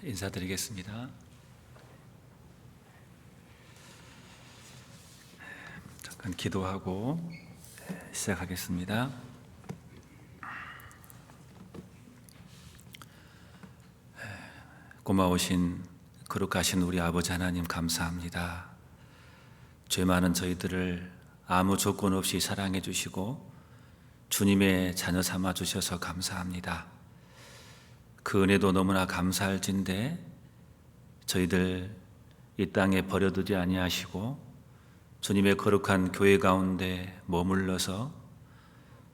인사드리겠습니다. 잠깐 기도하고 시작하겠습니다. 고마우신 거룩하신 우리 아버지 하나님 감사합니다. 죄 많은 저희들을 아무 조건 없이 사랑해 주시고 주님의 자녀 삼아 주셔서 감사합니다. 그 은혜도 너무나 감사할진데 저희들 이 땅에 버려두지 아니하시고 주님의 거룩한 교회 가운데 머물러서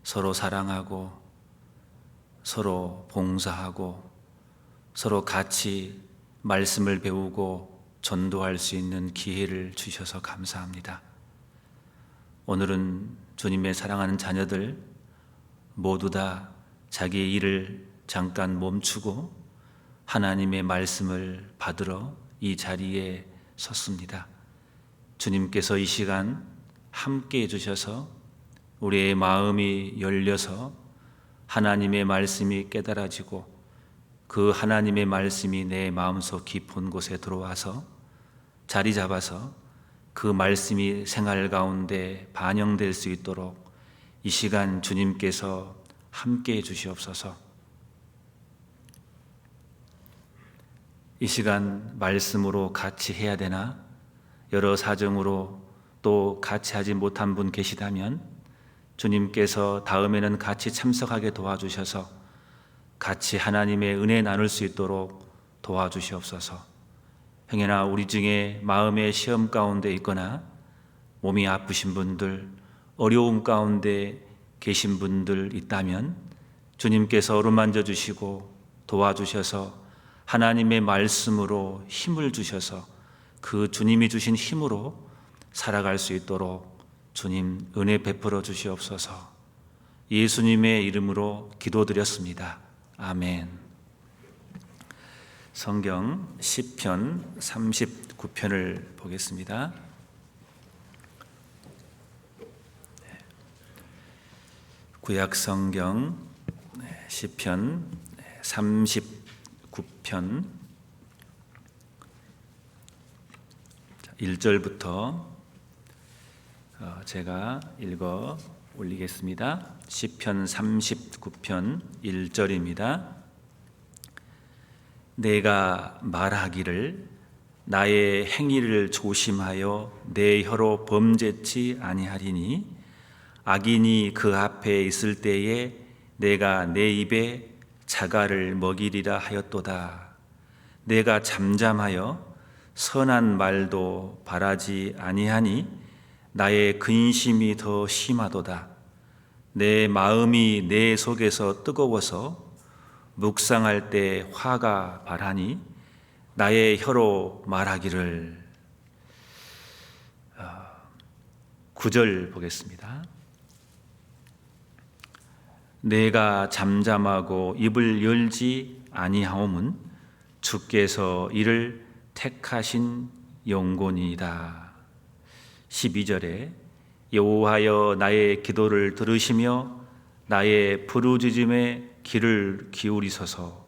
서로 사랑하고 서로 봉사하고 서로 같이 말씀을 배우고 전도할 수 있는 기회를 주셔서 감사합니다. 오늘은 주님의 사랑하는 자녀들 모두 다 자기의 일을 잠깐 멈추고 하나님의 말씀을 받으러 이 자리에 섰습니다. 주님께서 이 시간 함께 해주셔서 우리의 마음이 열려서 하나님의 말씀이 깨달아지고 그 하나님의 말씀이 내 마음속 깊은 곳에 들어와서 자리 잡아서 그 말씀이 생활 가운데 반영될 수 있도록 이 시간 주님께서 함께 해주시옵소서. 이 시간 말씀으로 같이 해야 되나 여러 사정으로 또 같이 하지 못한 분 계시다면 주님께서 다음에는 같이 참석하게 도와주셔서 같이 하나님의 은혜 나눌 수 있도록 도와주시옵소서. 행여나 우리 중에 마음의 시험 가운데 있거나 몸이 아프신 분들, 어려움 가운데 계신 분들 있다면 주님께서 어루만져 주시고 도와주셔서 하나님의 말씀으로 힘을 주셔서 그 주님이 주신 힘으로 살아갈 수 있도록 주님 은혜 베풀어 주시옵소서. 예수님의 이름으로 기도드렸습니다. 아멘. 성경 시편 39편을 보겠습니다. 구약 성경 시편 39편 1절부터 제가 읽어 올리겠습니다. 시편 39편 1절입니다. 내가 말하기를 나의 행위를 조심하여 내 혀로 범죄치 아니하리니 악인이 그 앞에 있을 때에 내가 내 입에 자갈을 먹이리라 하였도다. 내가 잠잠하여 선한 말도 바라지 아니하니 나의 근심이 더 심하도다. 내 마음이 내 속에서 뜨거워서 묵상할 때 화가 발하니 나의 혀로 말하기를. 9절 보겠습니다. 내가 잠잠하고 입을 열지 아니하옴은 주께서 이를 택하신 영곤이다. 12절에 여호와여 나의 기도를 들으시며 나의 부르짖음에 귀를 기울이소서.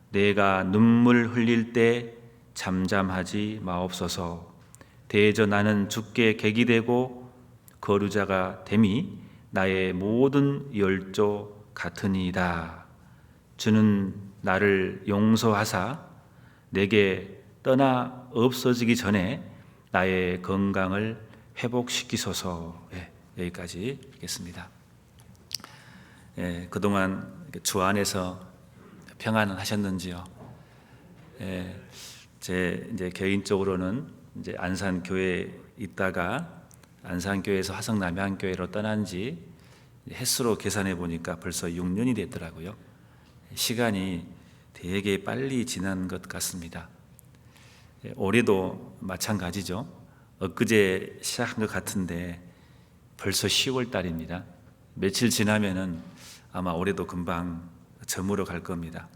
내가 눈물 흘릴 때 잠잠하지 마옵소서. 대저 나는 주께 객이 되고 거류자가 됨이 나의 모든 열조 같으니이다. 주는 나를 용서하사 내게 떠나 없어지기 전에 나의 건강을 회복시키소서. 여기까지 읽겠습니다. 그동안 주 안에서 평안은 하셨는지요? 제 이제 개인적으로는 이제 안산교회에 있다가 안산교회에서 화성남양교회로 떠난 지 횟수로 계산해 보니까 벌써 6년이 됐더라고요. 시간이 되게 빨리 지난 것 같습니다. 올해도 마찬가지죠. 엊그제 시작한 것 같은데 벌써 10월 달입니다. 며칠 지나면은 아마 올해도 금방 저물어 갈 겁니다.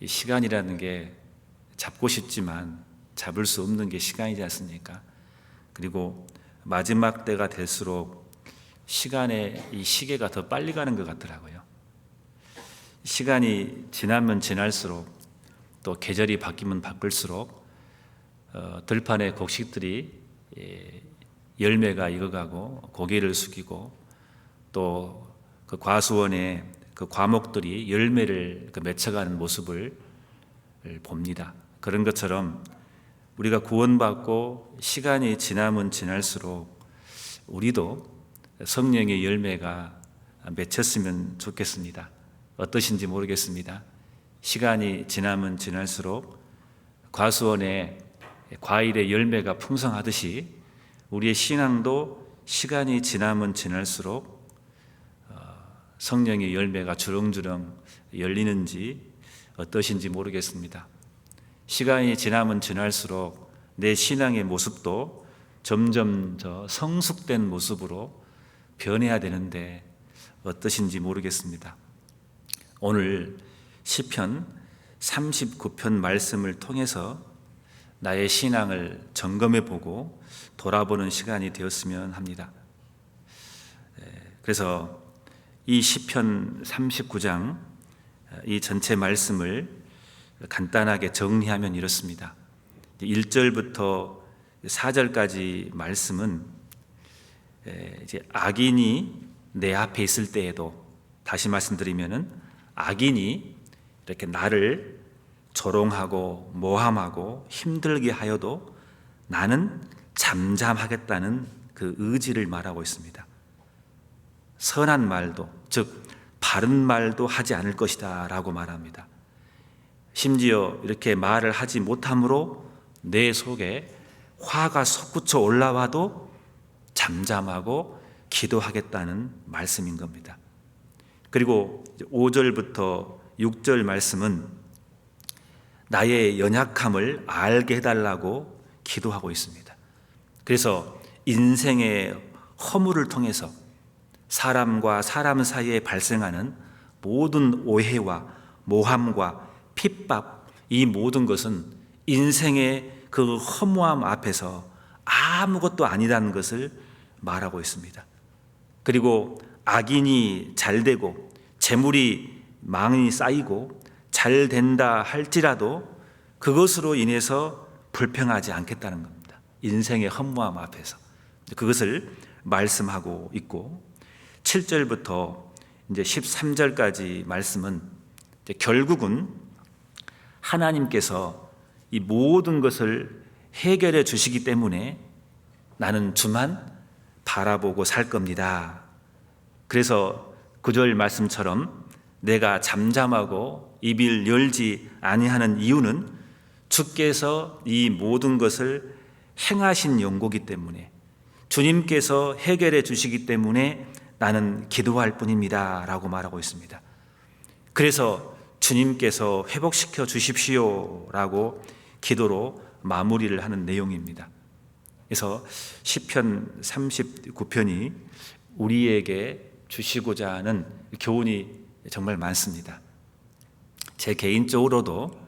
이 시간이라는 게 잡고 싶지만 잡을 수 없는 게 시간이지 않습니까? 그리고 마지막 때가 될수록 시간의 이 시계가 더 빨리 가는 것 같더라고요. 시간이 지나면 지날수록 또 계절이 바뀌면 바꿀수록 들판의 곡식들이 열매가 익어가고 고개를 숙이고 또 그 과수원의 그 과목들이 열매를 맺혀가는 모습을 봅니다. 그런 것처럼 우리가 구원받고 시간이 지나면 지날수록 우리도 성령의 열매가 맺혔으면 좋겠습니다. 어떠신지 모르겠습니다. 시간이 지나면 지날수록 과수원에 과일의 열매가 풍성하듯이 우리의 신앙도 시간이 지나면 지날수록 성령의 열매가 주렁주렁 열리는지 어떠신지 모르겠습니다. 시간이 지나면 지날수록 내 신앙의 모습도 점점 더 성숙된 모습으로 변해야 되는데 어떠신지 모르겠습니다. 오늘 시편 39편 말씀을 통해서 나의 신앙을 점검해 보고 돌아보는 시간이 되었으면 합니다. 그래서 이 시편 39장 이 전체 말씀을 간단하게 정리하면 이렇습니다. 1절부터 4절까지 말씀은 이제 악인이 내 앞에 있을 때에도, 다시 말씀드리면은 악인이 이렇게 나를 조롱하고 모함하고 힘들게 하여도 나는 잠잠하겠다는 그 의지를 말하고 있습니다. 선한 말도, 즉 바른 말도 하지 않을 것이다 라고 말합니다. 심지어 이렇게 말을 하지 못함으로 내 속에 화가 솟구쳐 올라와도 잠잠하고 기도하겠다는 말씀인 겁니다. 그리고 5절부터 6절 말씀은 나의 연약함을 알게 해달라고 기도하고 있습니다. 그래서 인생의 허물을 통해서 사람과 사람 사이에 발생하는 모든 오해와 모함과 핍박, 이 모든 것은 인생의 그 허무함 앞에서 아무것도 아니라는 것을 말하고 있습니다. 그리고 악인이 잘되고 재물이 많이 쌓이고 잘 된다 할지라도 그것으로 인해서 불평하지 않겠다는 겁니다. 인생의 허무함 앞에서 그것을 말씀하고 있고, 7절부터 이제 13절까지 말씀은 결국은 하나님께서 이 모든 것을 해결해 주시기 때문에 나는 주만 바라보고 살 겁니다. 그래서 9절 말씀처럼 내가 잠잠하고 입을 열지 아니하는 이유는 주께서 이 모든 것을 행하신 연고기 때문에, 주님께서 해결해 주시기 때문에 나는 기도할 뿐입니다 라고 말하고 있습니다. 그래서 주님께서 회복시켜 주십시오 라고 기도로 마무리를 하는 내용입니다. 그래서 시편 39편이 우리에게 주시고자 하는 교훈이 정말 많습니다. 제 개인적으로도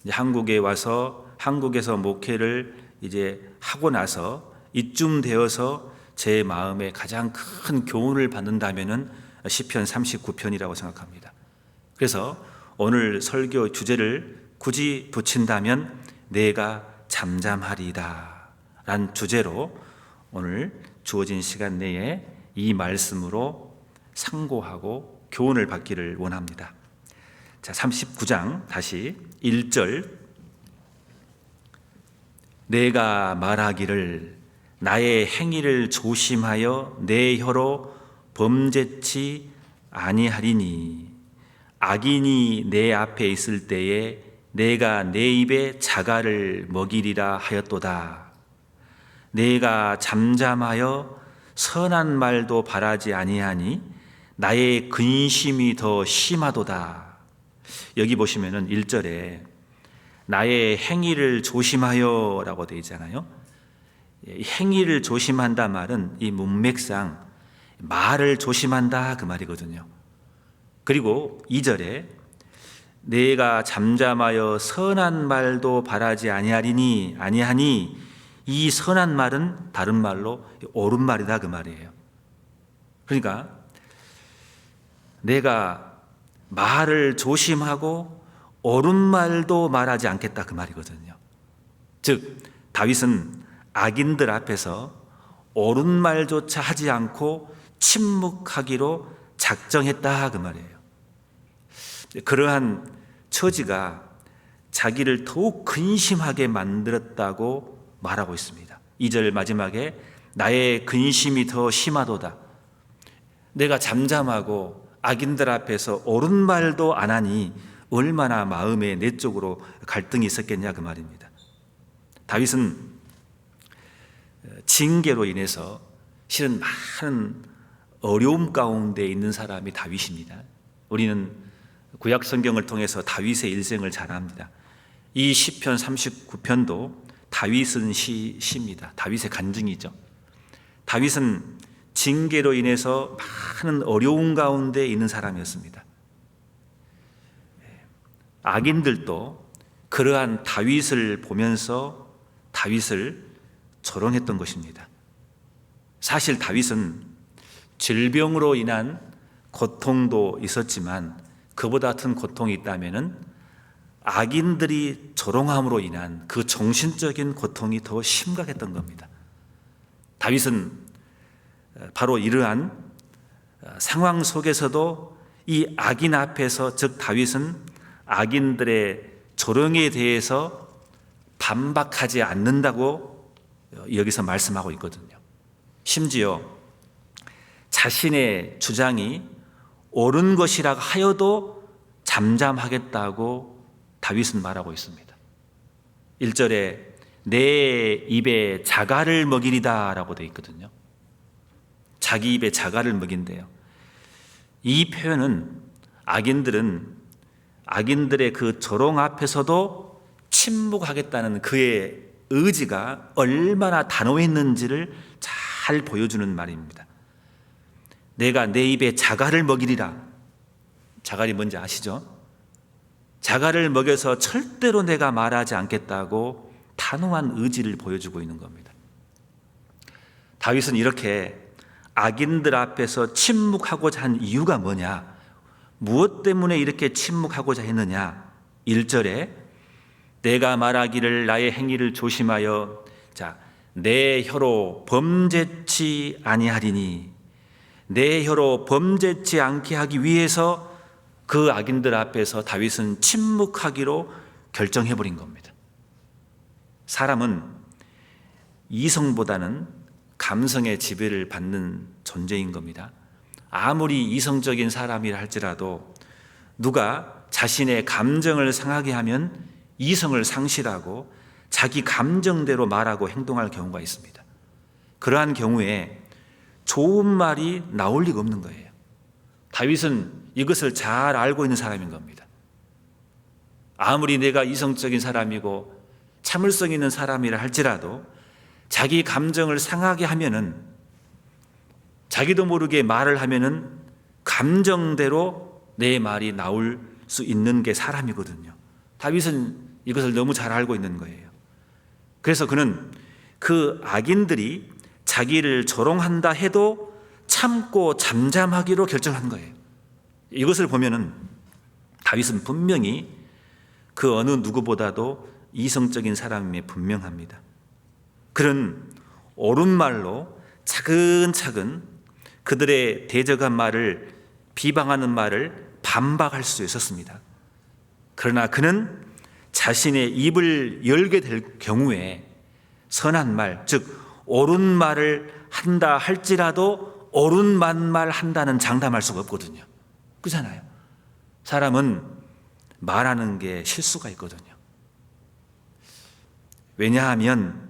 한국에 와서 한국에서 목회를 이제 하고 나서 이쯤 되어서 제 마음에 가장 큰 교훈을 받는다면은 시편 39편이라고 생각합니다. 그래서 오늘 설교 주제를 굳이 붙인다면 내가 잠잠하리이다 라는 주제로 오늘 주어진 시간 내에 이 말씀으로 상고하고 교훈을 받기를 원합니다. 자, 39장 다시 1절, 내가 말하기를 나의 행위를 조심하여 내 혀로 범죄치 아니하리니 악인이 내 앞에 있을 때에 내가 내 입에 자갈을 먹이리라 하였도다. 내가 잠잠하여 선한 말도 바라지 아니하니 나의 근심이 더 심하도다. 여기 보시면은 1절에 나의 행위를 조심하여 라고 되어 있잖아요. 행위를 조심한다 말은 이 문맥상 말을 조심한다 그 말이거든요. 그리고 2절에 내가 잠잠하여 선한 말도 바라지 아니하니 이 선한 말은 다른 말로 옳은 말이다 그 말이에요. 그러니까 내가 말을 조심하고 옳은 말도 말하지 않겠다 그 말이거든요. 즉 다윗은 악인들 앞에서 옳은 말조차 하지 않고 침묵하기로 작정했다 그 말이에요. 그러한 처지가 자기를 더욱 근심하게 만들었다고 말하고 있습니다. 2절 마지막에 나의 근심이 더 심하도다. 내가 잠잠하고 악인들 앞에서 옳은 말도 안 하니 얼마나 마음에 내적으로 갈등이 있었겠냐 그 말입니다. 다윗은 징계로 인해서 실은 많은 어려움 가운데 있는 사람이 다윗입니다. 우리는 구약 성경을 통해서 다윗의 일생을 잘 압니다. 이 시편 39편도 다윗은 시입니다. 다윗의 간증이죠. 다윗은 징계로 인해서 많은 어려움 가운데 있는 사람이었습니다. 악인들도 그러한 다윗을 보면서 다윗을 조롱했던 것입니다. 사실 다윗은 질병으로 인한 고통도 있었지만 그보다 큰 고통이 있다면은 악인들이 조롱함으로 인한 그 정신적인 고통이 더 심각했던 겁니다. 다윗은 바로 이러한 상황 속에서도 이 악인 앞에서, 즉 다윗은 악인들의 조롱에 대해서 반박하지 않는다고 여기서 말씀하고 있거든요. 심지어 자신의 주장이 옳은 것이라 하여도 잠잠하겠다고 다윗은 말하고 있습니다. 1절에 내 입에 자갈을 먹이리다 라고 되어 있거든요. 자기 입에 자갈을 먹인대요. 이 표현은 악인들의 그 조롱 앞에서도 침묵하겠다는 그의 의지가 얼마나 단호했는지를 잘 보여주는 말입니다. 내가 내 입에 자갈을 먹이리라. 자갈이 뭔지 아시죠? 자갈을 먹여서 절대로 내가 말하지 않겠다고 단호한 의지를 보여주고 있는 겁니다. 다윗은 이렇게 악인들 앞에서 침묵하고자 한 이유가 뭐냐? 무엇 때문에 이렇게 침묵하고자 했느냐? 1절에 내가 말하기를 나의 행위를 조심하여 내 혀로 범죄치 아니하리니, 내 혀로 범죄치 않게 하기 위해서 그 악인들 앞에서 다윗은 침묵하기로 결정해버린 겁니다. 사람은 이성보다는 감성의 지배를 받는 존재인 겁니다. 아무리 이성적인 사람이라 할지라도 누가 자신의 감정을 상하게 하면 이성을 상실하고 자기 감정대로 말하고 행동할 경우가 있습니다. 그러한 경우에 좋은 말이 나올 리가 없는 거예요. 다윗은 이것을 잘 알고 있는 사람인 겁니다. 아무리 내가 이성적인 사람이고 참을성 있는 사람이라 할지라도 자기 감정을 상하게 하면은, 자기도 모르게 말을 하면은 감정대로 내 말이 나올 수 있는 게 사람이거든요. 다윗은 이것을 너무 잘 알고 있는 거예요. 그래서 그는 그 악인들이 자기를 조롱한다 해도 참고 잠잠하기로 결정한 거예요. 이것을 보면은 다윗은 분명히 그 어느 누구보다도 이성적인 사람임에 분명합니다. 그는 옳은 말로 차근차근 그들의 대적한 말을, 비방하는 말을 반박할 수 있었습니다. 그러나 그는 자신의 입을 열게 될 경우에 선한 말, 즉 옳은 말을 한다 할지라도 옳은 만말 한다는 장담할 수가 없거든요. 그렇잖아요. 사람은 말하는 게 실수가 있거든요. 왜냐하면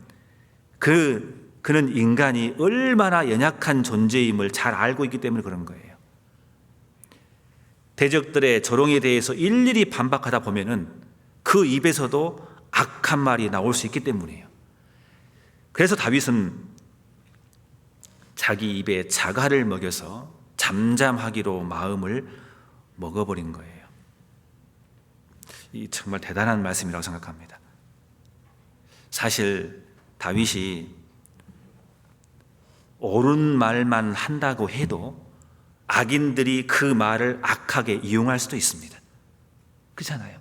그는 인간이 얼마나 연약한 존재임을 잘 알고 있기 때문에 그런 거예요. 대적들의 조롱에 대해서 일일이 반박하다 보면은 그 입에서도 악한 말이 나올 수 있기 때문이에요. 그래서 다윗은 자기 입에 자갈을 먹여서 잠잠하기로 마음을 먹어버린 거예요. 이 정말 대단한 말씀이라고 생각합니다. 사실 다윗이 옳은 말만 한다고 해도 악인들이 그 말을 악하게 이용할 수도 있습니다. 그렇잖아요.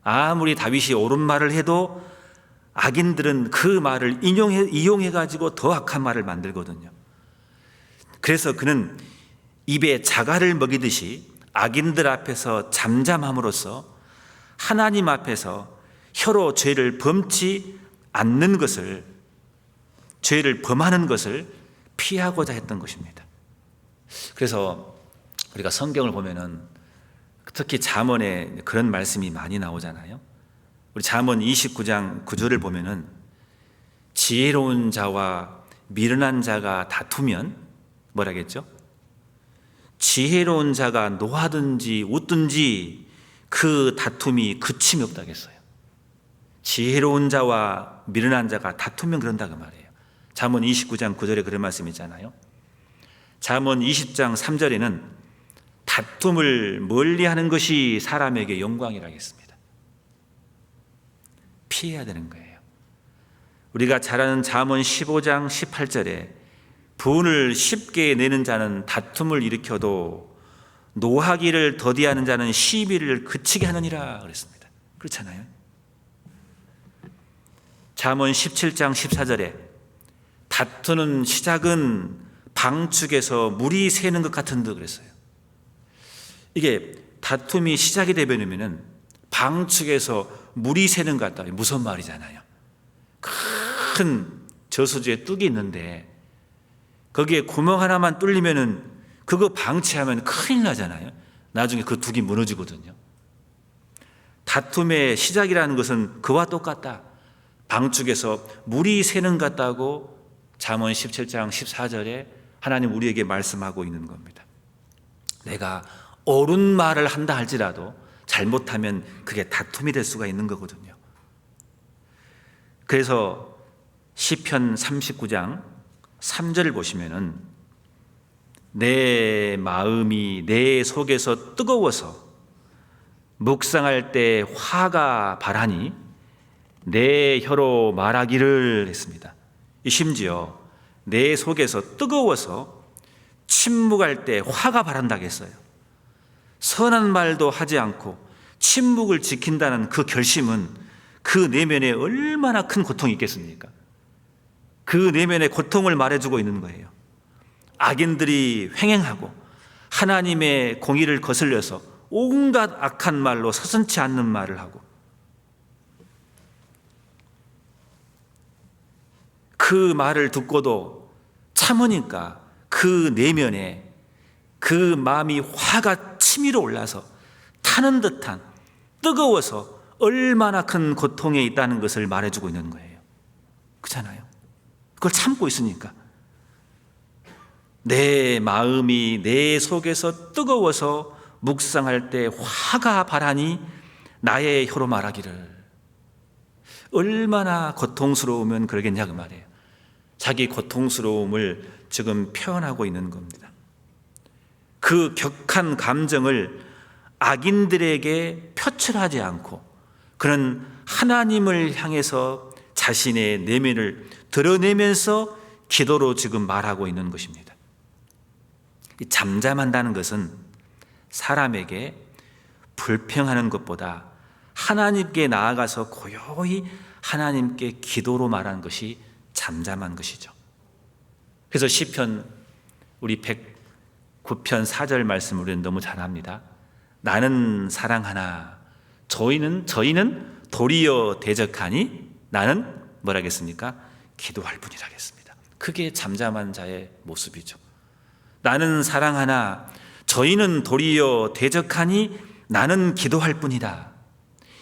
아무리 다윗이 옳은 말을 해도 악인들은 그 말을 이용해가지고 더 악한 말을 만들거든요. 그래서 그는 입에 자갈을 먹이듯이 악인들 앞에서 잠잠함으로써 하나님 앞에서 혀로 죄를 범치 않는 것을, 죄를 범하는 것을 피하고자 했던 것입니다. 그래서 우리가 성경을 보면은 특히 잠언에 그런 말씀이 많이 나오잖아요. 우리 잠언 29장 9절을 보면은 지혜로운 자와 미련한 자가 다투면 뭐라겠죠? 지혜로운 자가 노하든지 웃든지 그 다툼이 그침이 없다겠어요. 지혜로운 자와 미련한 자가 다투면 그런다 그 말이에요. 잠언 29장 9절에 그런 말씀이 있잖아요. 잠언 20장 3절에는 다툼을 멀리하는 것이 사람에게 영광이라 했습니다. 피해야 되는 거예요. 우리가 잘 아는 잠언 15장 18절에 분을 쉽게 내는 자는 다툼을 일으켜도 노하기를 더디하는 자는 시비를 그치게 하느니라 그랬습니다. 그렇잖아요. 잠언 17장 14절에 다투는 시작은 방축에서 물이 새는 것 같은 듯 그랬어요. 이게 다툼이 시작이 되면은 방축에서 물이 새는 것 같다. 무슨 말이잖아요. 큰 저수지에 뚝이 있는데 거기에 구멍 하나만 뚫리면은 그거 방치하면 큰일 나잖아요. 나중에 그 뚝이 무너지거든요. 다툼의 시작이라는 것은 그와 똑같다. 방축에서 물이 새는 것 같다고 잠언 17장 14절에 하나님 우리에게 말씀하고 있는 겁니다. 내가 옳은 말을 한다 할지라도 잘못하면 그게 다툼이 될 수가 있는 거거든요. 그래서 시편 39장 3절을 보시면은 내 마음이 내 속에서 뜨거워서 묵상할 때 화가 발하니 내 혀로 말하기를 했습니다. 심지어 내 속에서 뜨거워서 침묵할 때 화가 발한다고 했어요. 선한 말도 하지 않고 침묵을 지킨다는 그 결심은 그 내면에 얼마나 큰 고통이 있겠습니까? 그 내면의 고통을 말해주고 있는 거예요. 악인들이 횡행하고 하나님의 공의를 거슬려서 온갖 악한 말로 서슴지 않는 말을 하고 그 말을 듣고도 참으니까 그 내면에 그 마음이 화가 치밀어 올라서 타는 듯한 뜨거워서 얼마나 큰 고통에 있다는 것을 말해주고 있는 거예요. 그렇잖아요. 그걸 참고 있으니까 내 마음이 내 속에서 뜨거워서 묵상할 때 화가 발하니 나의 혀로 말하기를. 얼마나 고통스러우면 그러겠냐 그 말이에요. 자기 고통스러움을 지금 표현하고 있는 겁니다. 그 격한 감정을 악인들에게 표출하지 않고 그는 하나님을 향해서 자신의 내면을 드러내면서 기도로 지금 말하고 있는 것입니다. 잠잠한다는 것은 사람에게 불평하는 것보다 하나님께 나아가서 고요히 하나님께 기도로 말하는 것이 잠잠한 것이죠. 그래서 시편 우리 109편 4절 말씀 우리는 너무 잘 압니다. 나는 사랑하나 저희는 도리어 대적하니 나는 뭐라겠습니까? 기도할 뿐이라겠습니다. 그게 잠잠한 자의 모습이죠. 나는 사랑하나 저희는 도리어 대적하니 나는 기도할 뿐이다.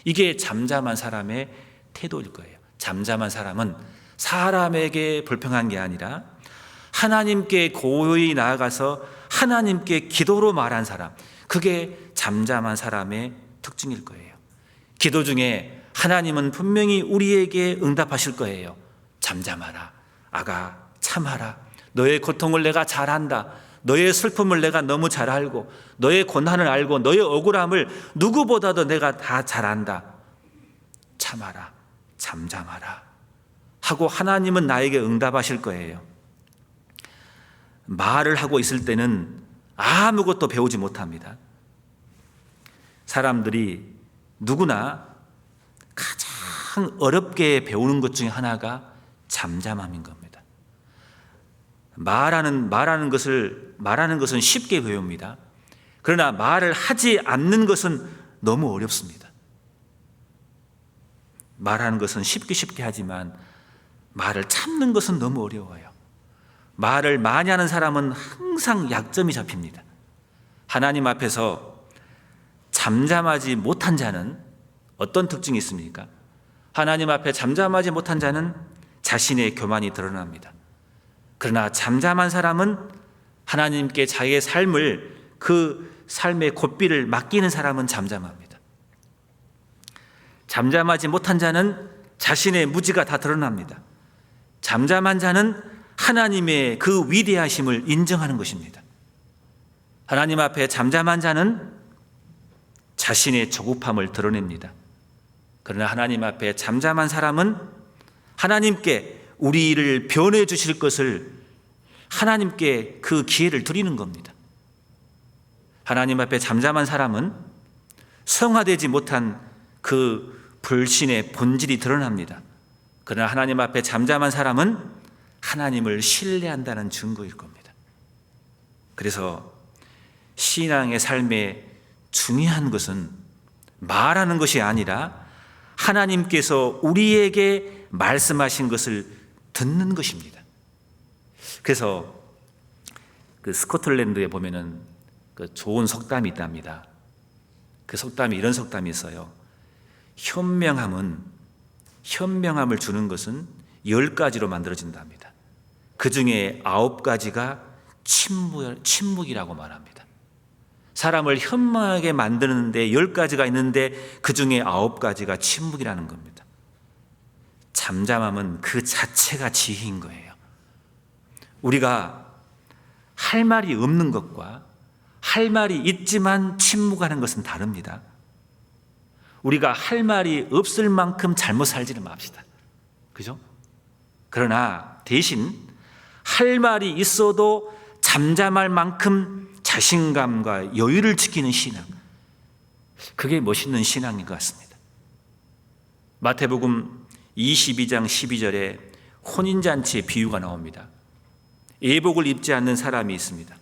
이게 잠잠한 사람의 태도일 거예요. 잠잠한 사람은 사람에게 불평한 게 아니라 하나님께 고요히 나아가서 하나님께 기도로 말한 사람, 그게 잠잠한 사람의 특징일 거예요. 기도 중에 하나님은 분명히 우리에게 응답하실 거예요. 잠잠하라, 아가 참하라, 너의 고통을 내가 잘 안다, 너의 슬픔을 내가 너무 잘 알고 너의 고난을 알고 너의 억울함을 누구보다도 내가 다 잘 안다. 참아라, 잠잠하라 하고 하나님은 나에게 응답하실 거예요. 말을 하고 있을 때는 아무것도 배우지 못합니다. 사람들이 누구나 가장 어렵게 배우는 것 중에 하나가 잠잠함인 겁니다. 말하는 것은 쉽게 배웁니다. 그러나 말을 하지 않는 것은 너무 어렵습니다. 말하는 것은 쉽게 하지만 말을 참는 것은 너무 어려워요. 말을 많이 하는 사람은 항상 약점이 잡힙니다. 하나님 앞에서 잠잠하지 못한 자는 어떤 특징이 있습니까? 하나님 앞에 잠잠하지 못한 자는 자신의 교만이 드러납니다. 그러나 잠잠한 사람은 하나님께 자기의 삶을, 그 삶의 고삐를 맡기는 사람은 잠잠합니다. 잠잠하지 못한 자는 자신의 무지가 다 드러납니다. 잠잠한 자는 하나님의 그 위대하심을 인정하는 것입니다. 하나님 앞에 잠잠한 자는 자신의 조급함을 드러냅니다. 그러나 하나님 앞에 잠잠한 사람은 하나님께 우리를 변해 주실 것을 하나님께 그 기회를 드리는 겁니다. 하나님 앞에 잠잠한 사람은 성화되지 못한 그 불신의 본질이 드러납니다. 그러나 하나님 앞에 잠잠한 사람은 하나님을 신뢰한다는 증거일 겁니다. 그래서 신앙의 삶에 중요한 것은 말하는 것이 아니라 하나님께서 우리에게 말씀하신 것을 듣는 것입니다. 그래서 그 스코틀랜드에 보면은 그 좋은 속담이 있답니다. 그 속담이 이런 속담이 있어요. 현명함을 주는 것은 10가지로 만들어진답니다. 그 중에 9가지가 침묵이라고 말합니다. 사람을 현명하게 만드는데 10가지가 있는데 그 중에 9가지가 침묵이라는 겁니다. 잠잠함은 그 자체가 지혜인 거예요. 우리가 할 말이 없는 것과 할 말이 있지만 침묵하는 것은 다릅니다. 우리가 할 말이 없을 만큼 잘못 살지는 맙시다. 그죠? 그러나 대신 할 말이 있어도 잠잠할 만큼 자신감과 여유를 지키는 신앙, 그게 멋있는 신앙인 것 같습니다. 마태복음 22장 12절에 혼인잔치의 비유가 나옵니다. 예복을 입지 않는 사람이 있습니다.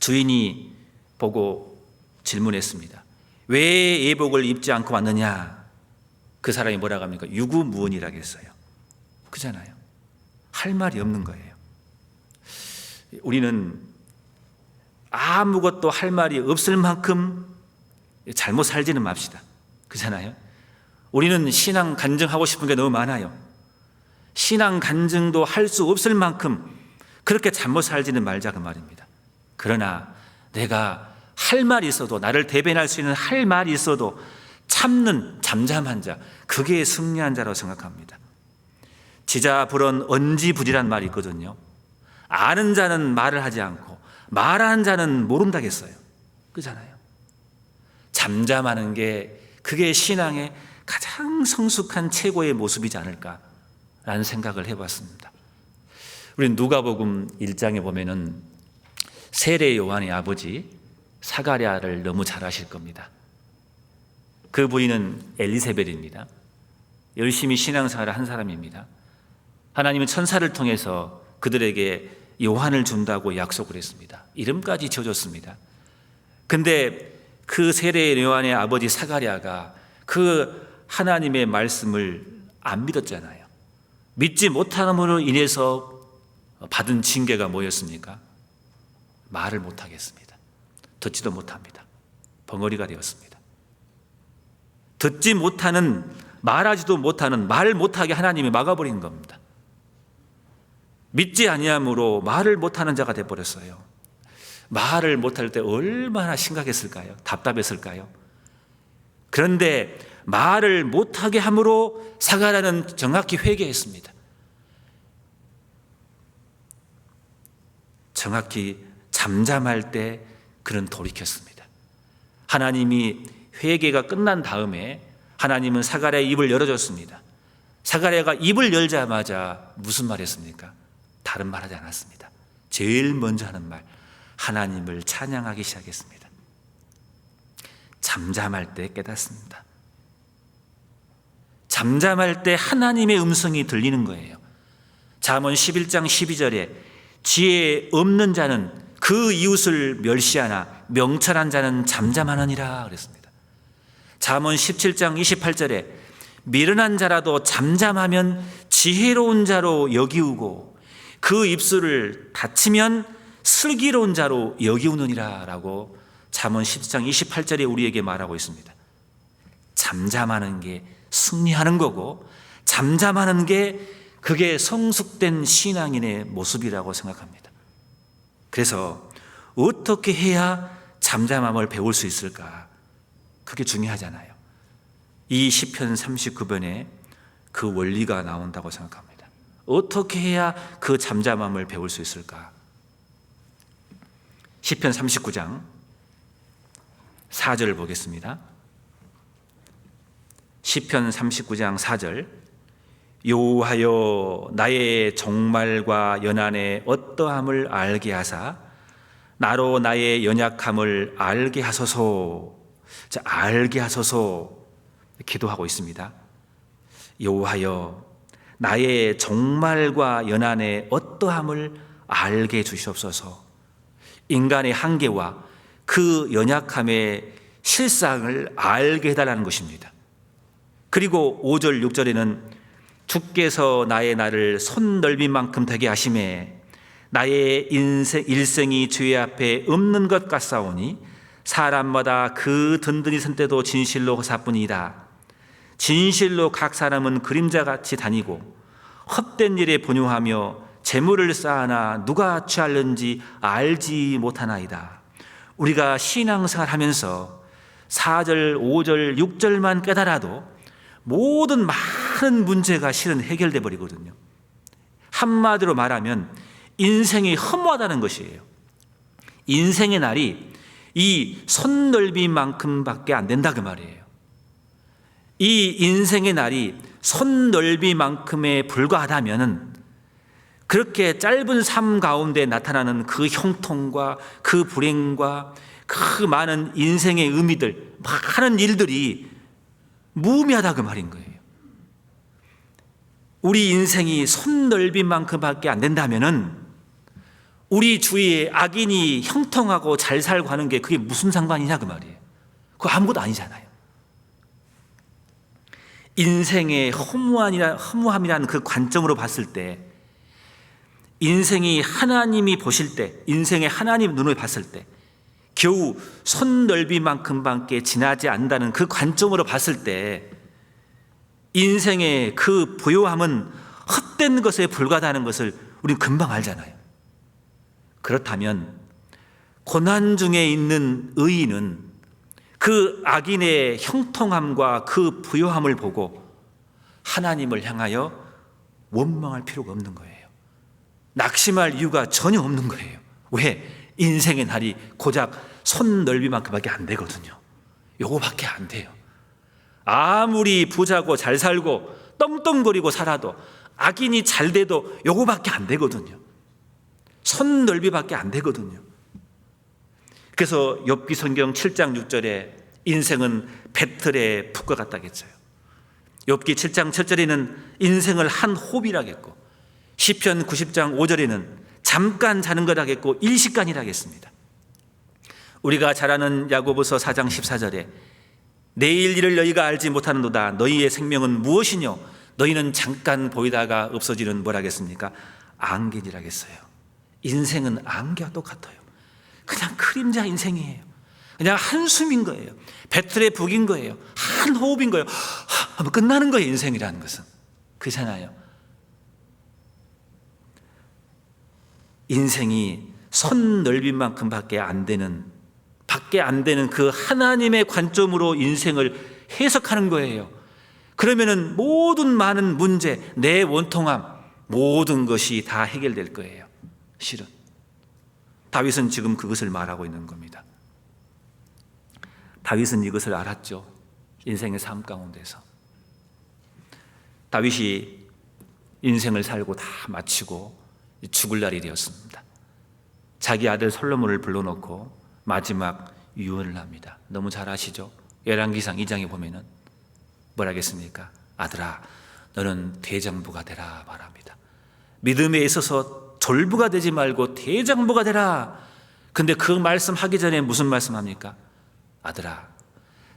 주인이 보고 질문했습니다. 왜 예복을 입지 않고 왔느냐? 그 사람이 뭐라고 합니까? 유구무원이라고 했어요. 그잖아요. 할 말이 없는 거예요. 우리는 아무것도 할 말이 없을 만큼 잘못 살지는 맙시다. 그잖아요. 우리는 신앙 간증하고 싶은 게 너무 많아요. 신앙 간증도 할 수 없을 만큼 그렇게 잘못 살지는 말자 그 말입니다. 그러나 내가 할 말이 있어도, 나를 대변할 수 있는 할 말이 있어도 참는 잠잠한 자, 그게 승리한 자라고 생각합니다. 지자불언 언지불이란 말이 있거든요. 아는 자는 말을 하지 않고 말하는 자는 모른다겠어요. 그잖아요. 잠잠하는 게 그게 신앙의 가장 성숙한 최고의 모습이지 않을까라는 생각을 해봤습니다. 우리 누가복음 1장에 보면은 세례 요한의 아버지 사가랴를 너무 잘 아실 겁니다. 그 부인은 엘리세벨입니다. 열심히 신앙생활을 한 사람입니다. 하나님은 천사를 통해서 그들에게 요한을 준다고 약속을 했습니다. 이름까지 지어줬습니다. 근데 그 세례 요한의 아버지 사가랴가 그 하나님의 말씀을 안 믿었잖아요. 믿지 못함으로 인해서 받은 징계가 뭐였습니까? 말을 못하겠습니다. 듣지도 못합니다. 벙어리가 되었습니다. 듣지 못하는, 말하지도 못하는, 말 못하게 하나님이 막아버린 겁니다. 믿지 아니함으로 말을 못하는 자가 되어버렸어요. 말을 못할 때 얼마나 심각했을까요? 답답했을까요? 그런데 말을 못하게 함으로 사가랴는 정확히 회개했습니다. 정확히 잠잠할 때 그는 돌이켰습니다. 하나님이 회개가 끝난 다음에 하나님은 사가랴의 입을 열어줬습니다. 사가랴가 입을 열자마자 무슨 말 했습니까? 다른 말 하지 않았습니다. 제일 먼저 하는 말, 하나님을 찬양하기 시작했습니다. 잠잠할 때 깨닫습니다. 잠잠할 때 하나님의 음성이 들리는 거예요. 잠언 11장 12절에 지혜 없는 자는 그 이웃을 멸시하나 명철한 자는 잠잠하느니라 그랬습니다. 잠언 17장 28절에 미련한 자라도 잠잠하면 지혜로운 자로 여기우고 그 입술을 닫히면 슬기로운 자로 여기우느니라 라고 잠언 10장 28절에 우리에게 말하고 있습니다. 잠잠하는 게 승리하는 거고, 잠잠하는 게 그게 성숙된 신앙인의 모습이라고 생각합니다. 그래서 어떻게 해야 잠잠함을 배울 수 있을까? 그게 중요하잖아요. 이 시편 39편에 그 원리가 나온다고 생각합니다. 어떻게 해야 그 잠잠함을 배울 수 있을까? 시편 39장 4절 보겠습니다. 시편 39장 4절 여호와여 나의 종말과 연한의 어떠함을 알게 하사 나로 나의 연약함을 알게 하소서. 자, 알게 하소서 기도하고 있습니다. 여호와여 나의 종말과 연한의 어떠함을 알게 주시옵소서. 인간의 한계와 그 연약함의 실상을 알게 해달라는 것입니다. 그리고 5절 6절에는 주께서 나의 날을 손넓이만큼 되게 하심에 나의 일생이 주의 앞에 없는 것 같사오니 사람마다 그 든든히 선 때도 진실로 허사뿐이다. 진실로 각 사람은 그림자같이 다니고 헛된 일에 분유하며 재물을 쌓아나 누가 취할는지 알지 못하나이다. 우리가 신앙생활 하면서 4절, 5절, 6절만 깨달아도 모든 많은 문제가 실은 해결돼 버리거든요. 한마디로 말하면 인생이 허무하다는 것이에요. 인생의 날이 이 손넓이만큼밖에 안 된다 그 말이에요. 이 인생의 날이 손넓이만큼에 불과하다면은 그렇게 짧은 삶 가운데 나타나는 그 형통과 그 불행과 그 많은 인생의 의미들, 많은 일들이 무의미하다 그 말인 거예요. 우리 인생이 손넓이만큼밖에 안 된다면은 우리 주위에 악인이 형통하고 잘 살고 하는 게 그게 무슨 상관이냐 그 말이에요. 그거 아무것도 아니잖아요. 인생의 허무함이라는 그 관점으로 봤을 때, 인생이 하나님이 보실 때, 인생의 하나님 눈을 봤을 때 겨우 손넓이만큼밖에 지나지 않는다는 그 관점으로 봤을 때 인생의 그 부요함은 헛된 것에 불과하다는 것을 우리는 금방 알잖아요. 그렇다면 고난 중에 있는 의인은 그 악인의 형통함과 그 부요함을 보고 하나님을 향하여 원망할 필요가 없는 거예요. 낙심할 이유가 전혀 없는 거예요. 왜? 인생의 날이 고작 손넓이만큼밖에 안 되거든요. 요거밖에 안 돼요. 아무리 부자고 잘 살고 떵떵거리고 살아도 악인이 잘 돼도 요거밖에 안 되거든요. 손넓이밖에 안 되거든요. 그래서 욥기 성경 7장 6절에 인생은 배틀의 풋과 같다겠어요. 욥기 7장 7절에는 인생을 한 호흡이라겠고 시편 90장 5절에는 잠깐 자는 거라겠고 일시간이라겠습니다. 우리가 잘 아는 야고보서 4장 14절에 내일 일을 너희가 알지 못하는도다. 너희의 생명은 무엇이뇨? 너희는 잠깐 보이다가 없어지는 뭐라겠습니까? 안개니라겠어요. 인생은 안개와 똑같아요. 그냥 그림자 인생이에요. 그냥 한숨인 거예요. 배틀의 북인 거예요. 한 호흡인 거예요. 하면 끝나는 거예요. 인생이라는 것은 그렇잖아요. 인생이 손넓이만큼밖에 안 되는 그 하나님의 관점으로 인생을 해석하는 거예요. 그러면은 모든 많은 문제, 내 원통함, 모든 것이 다 해결될 거예요. 실은 다윗은 지금 그것을 말하고 있는 겁니다. 다윗은 이것을 알았죠. 인생의 삶 가운데서 다윗이 인생을 살고 다 마치고 죽을 날이 되었습니다. 자기 아들 솔로몬을 불러놓고 마지막 유언을 합니다. 너무 잘 아시죠? 열왕기상 2장에 보면은 뭐라겠습니까? 아들아, 너는 대장부가 되라 말합니다. 믿음에 있어서 졸부가 되지 말고 대장부가 되라. 근데 그 말씀하기 전에 무슨 말씀합니까? 아들아,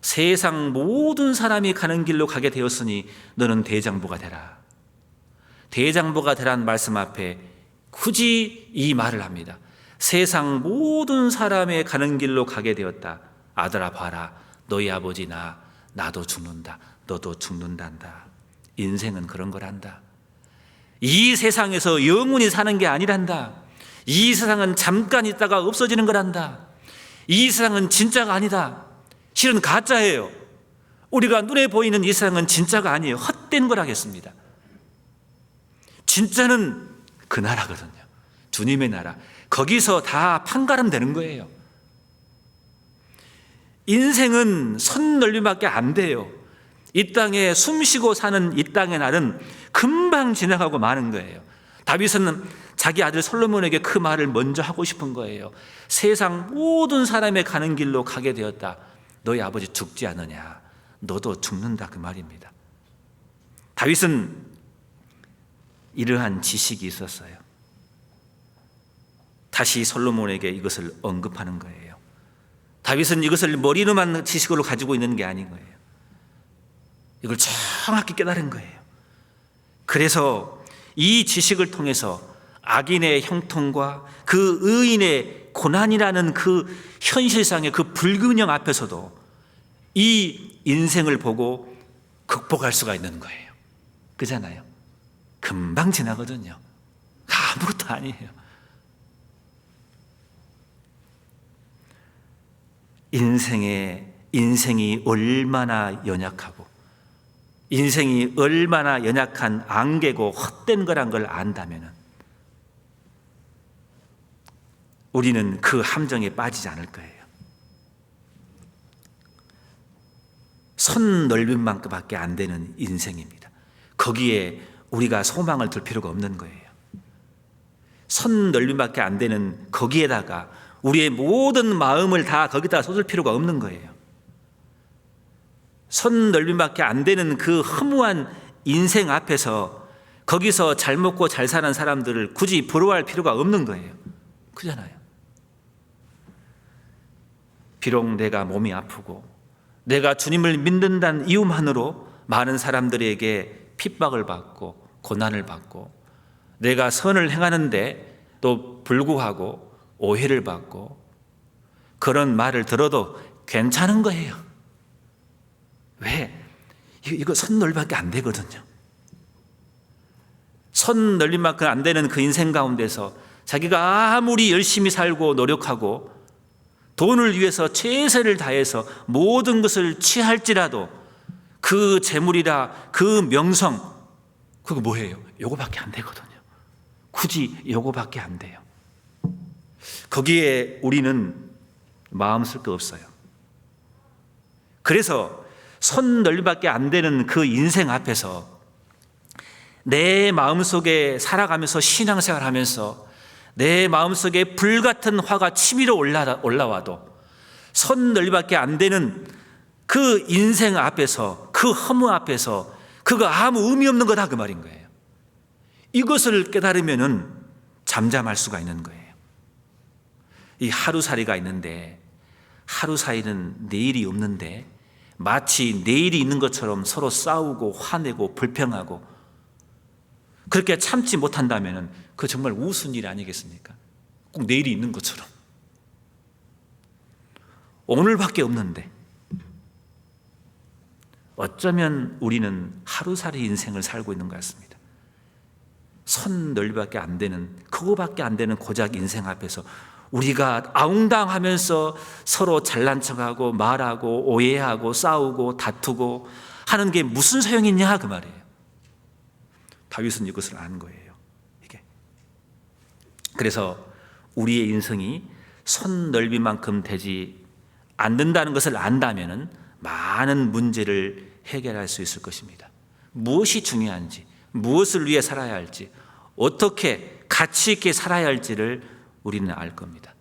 세상 모든 사람이 가는 길로 가게 되었으니 너는 대장부가 되라. 대장부가 되라는 말씀 앞에 굳이 이 말을 합니다. 세상 모든 사람의 가는 길로 가게 되었다. 아들아 봐라, 너희 아버지 나도 죽는다. 너도 죽는단다. 인생은 그런 거란다. 이 세상에서 영원히 사는 게 아니란다. 이 세상은 잠깐 있다가 없어지는 거란다. 이 세상은 진짜가 아니다. 실은 가짜예요. 우리가 눈에 보이는 이 세상은 진짜가 아니에요. 헛된 거라겠습니다. 진짜는 그 나라거든요. 주님의 나라. 거기서 다 판가름 되는 거예요. 인생은 선 넓이밖에 안 돼요. 이 땅에 숨쉬고 사는 이 땅의 날은 금방 지나가고 마는 거예요. 다윗은 자기 아들 솔로몬에게 그 말을 먼저 하고 싶은 거예요. 세상 모든 사람의 가는 길로 가게 되었다. 너희 아버지 죽지 않느냐? 너도 죽는다, 그 말입니다. 다윗은 이러한 지식이 있었어요. 다시 솔로몬에게 이것을 언급하는 거예요. 다윗은 이것을 머리로만 지식으로 가지고 있는 게 아닌 거예요. 이걸 정확히 깨달은 거예요. 그래서 이 지식을 통해서 악인의 형통과 그 의인의 고난이라는 그 현실상의 그 불균형 앞에서도 이 인생을 보고 극복할 수가 있는 거예요. 그잖아요. 금방 지나거든요. 아무것도 아니에요. 인생이 얼마나 연약하고 인생이 얼마나 연약한 안개고 헛된 거란 걸 안다면 우리는 그 함정에 빠지지 않을 거예요. 손 넓은 만큼밖에 안 되는 인생입니다. 거기에 우리가 소망을 둘 필요가 없는 거예요. 손 넓이밖에 안 되는 거기에다가 우리의 모든 마음을 다 거기다 쏟을 필요가 없는 거예요. 손 넓이밖에 안 되는 그 허무한 인생 앞에서 거기서 잘 먹고 잘 사는 사람들을 굳이 부러워할 필요가 없는 거예요. 그잖아요. 비록 내가 몸이 아프고 내가 주님을 믿는다는 이유만으로 많은 사람들에게 핍박을 받고 고난을 받고 내가 선을 행하는데 또 불구하고 오해를 받고 그런 말을 들어도 괜찮은 거예요. 왜? 이거 선 넓이밖에 안 되거든요. 선 넓이만큼 안 되는 그 인생 가운데서 자기가 아무리 열심히 살고 노력하고 돈을 위해서 최선을 다해서 모든 것을 취할지라도 그 재물이라 그 명성 그거 뭐예요? 요거밖에 안 되거든요. 굳이 요거밖에 안 돼요. 거기에 우리는 마음 쓸 거 없어요. 그래서 손 넓이밖에 안 되는 그 인생 앞에서 내 마음속에 살아가면서 신앙생활하면서 내 마음속에 불같은 화가 치밀어 올라와도 손 넓이밖에 안 되는 그 인생 앞에서 그 허무 앞에서 그거 아무 의미 없는 거다 그 말인 거예요. 이것을 깨달으면은 잠잠할 수가 있는 거예요. 이 하루살이가 있는데 하루살이는 내일이 없는데 마치 내일이 있는 것처럼 서로 싸우고 화내고 불평하고 그렇게 참지 못한다면 그거 정말 우스운 일 아니겠습니까? 꼭 내일이 있는 것처럼 오늘밖에 없는데 어쩌면 우리는 하루살이 인생을 살고 있는 것 같습니다. 손 넓이밖에 안 되는 그거밖에 안 되는 고작 인생 앞에서 우리가 아웅당하면서 서로 잘난 척하고 말하고 오해하고 싸우고 다투고 하는 게 무슨 소용이 있냐 그 말이에요. 다윗은 이것을 안 거예요. 이게 그래서 우리의 인생이 손 넓이만큼 되지 않는다는 것을 안다면은 많은 문제를 해결할 수 있을 것입니다. 무엇이 중요한지, 무엇을 위해 살아야 할지, 어떻게 가치 있게 살아야 할지를 우리는 알 겁니다.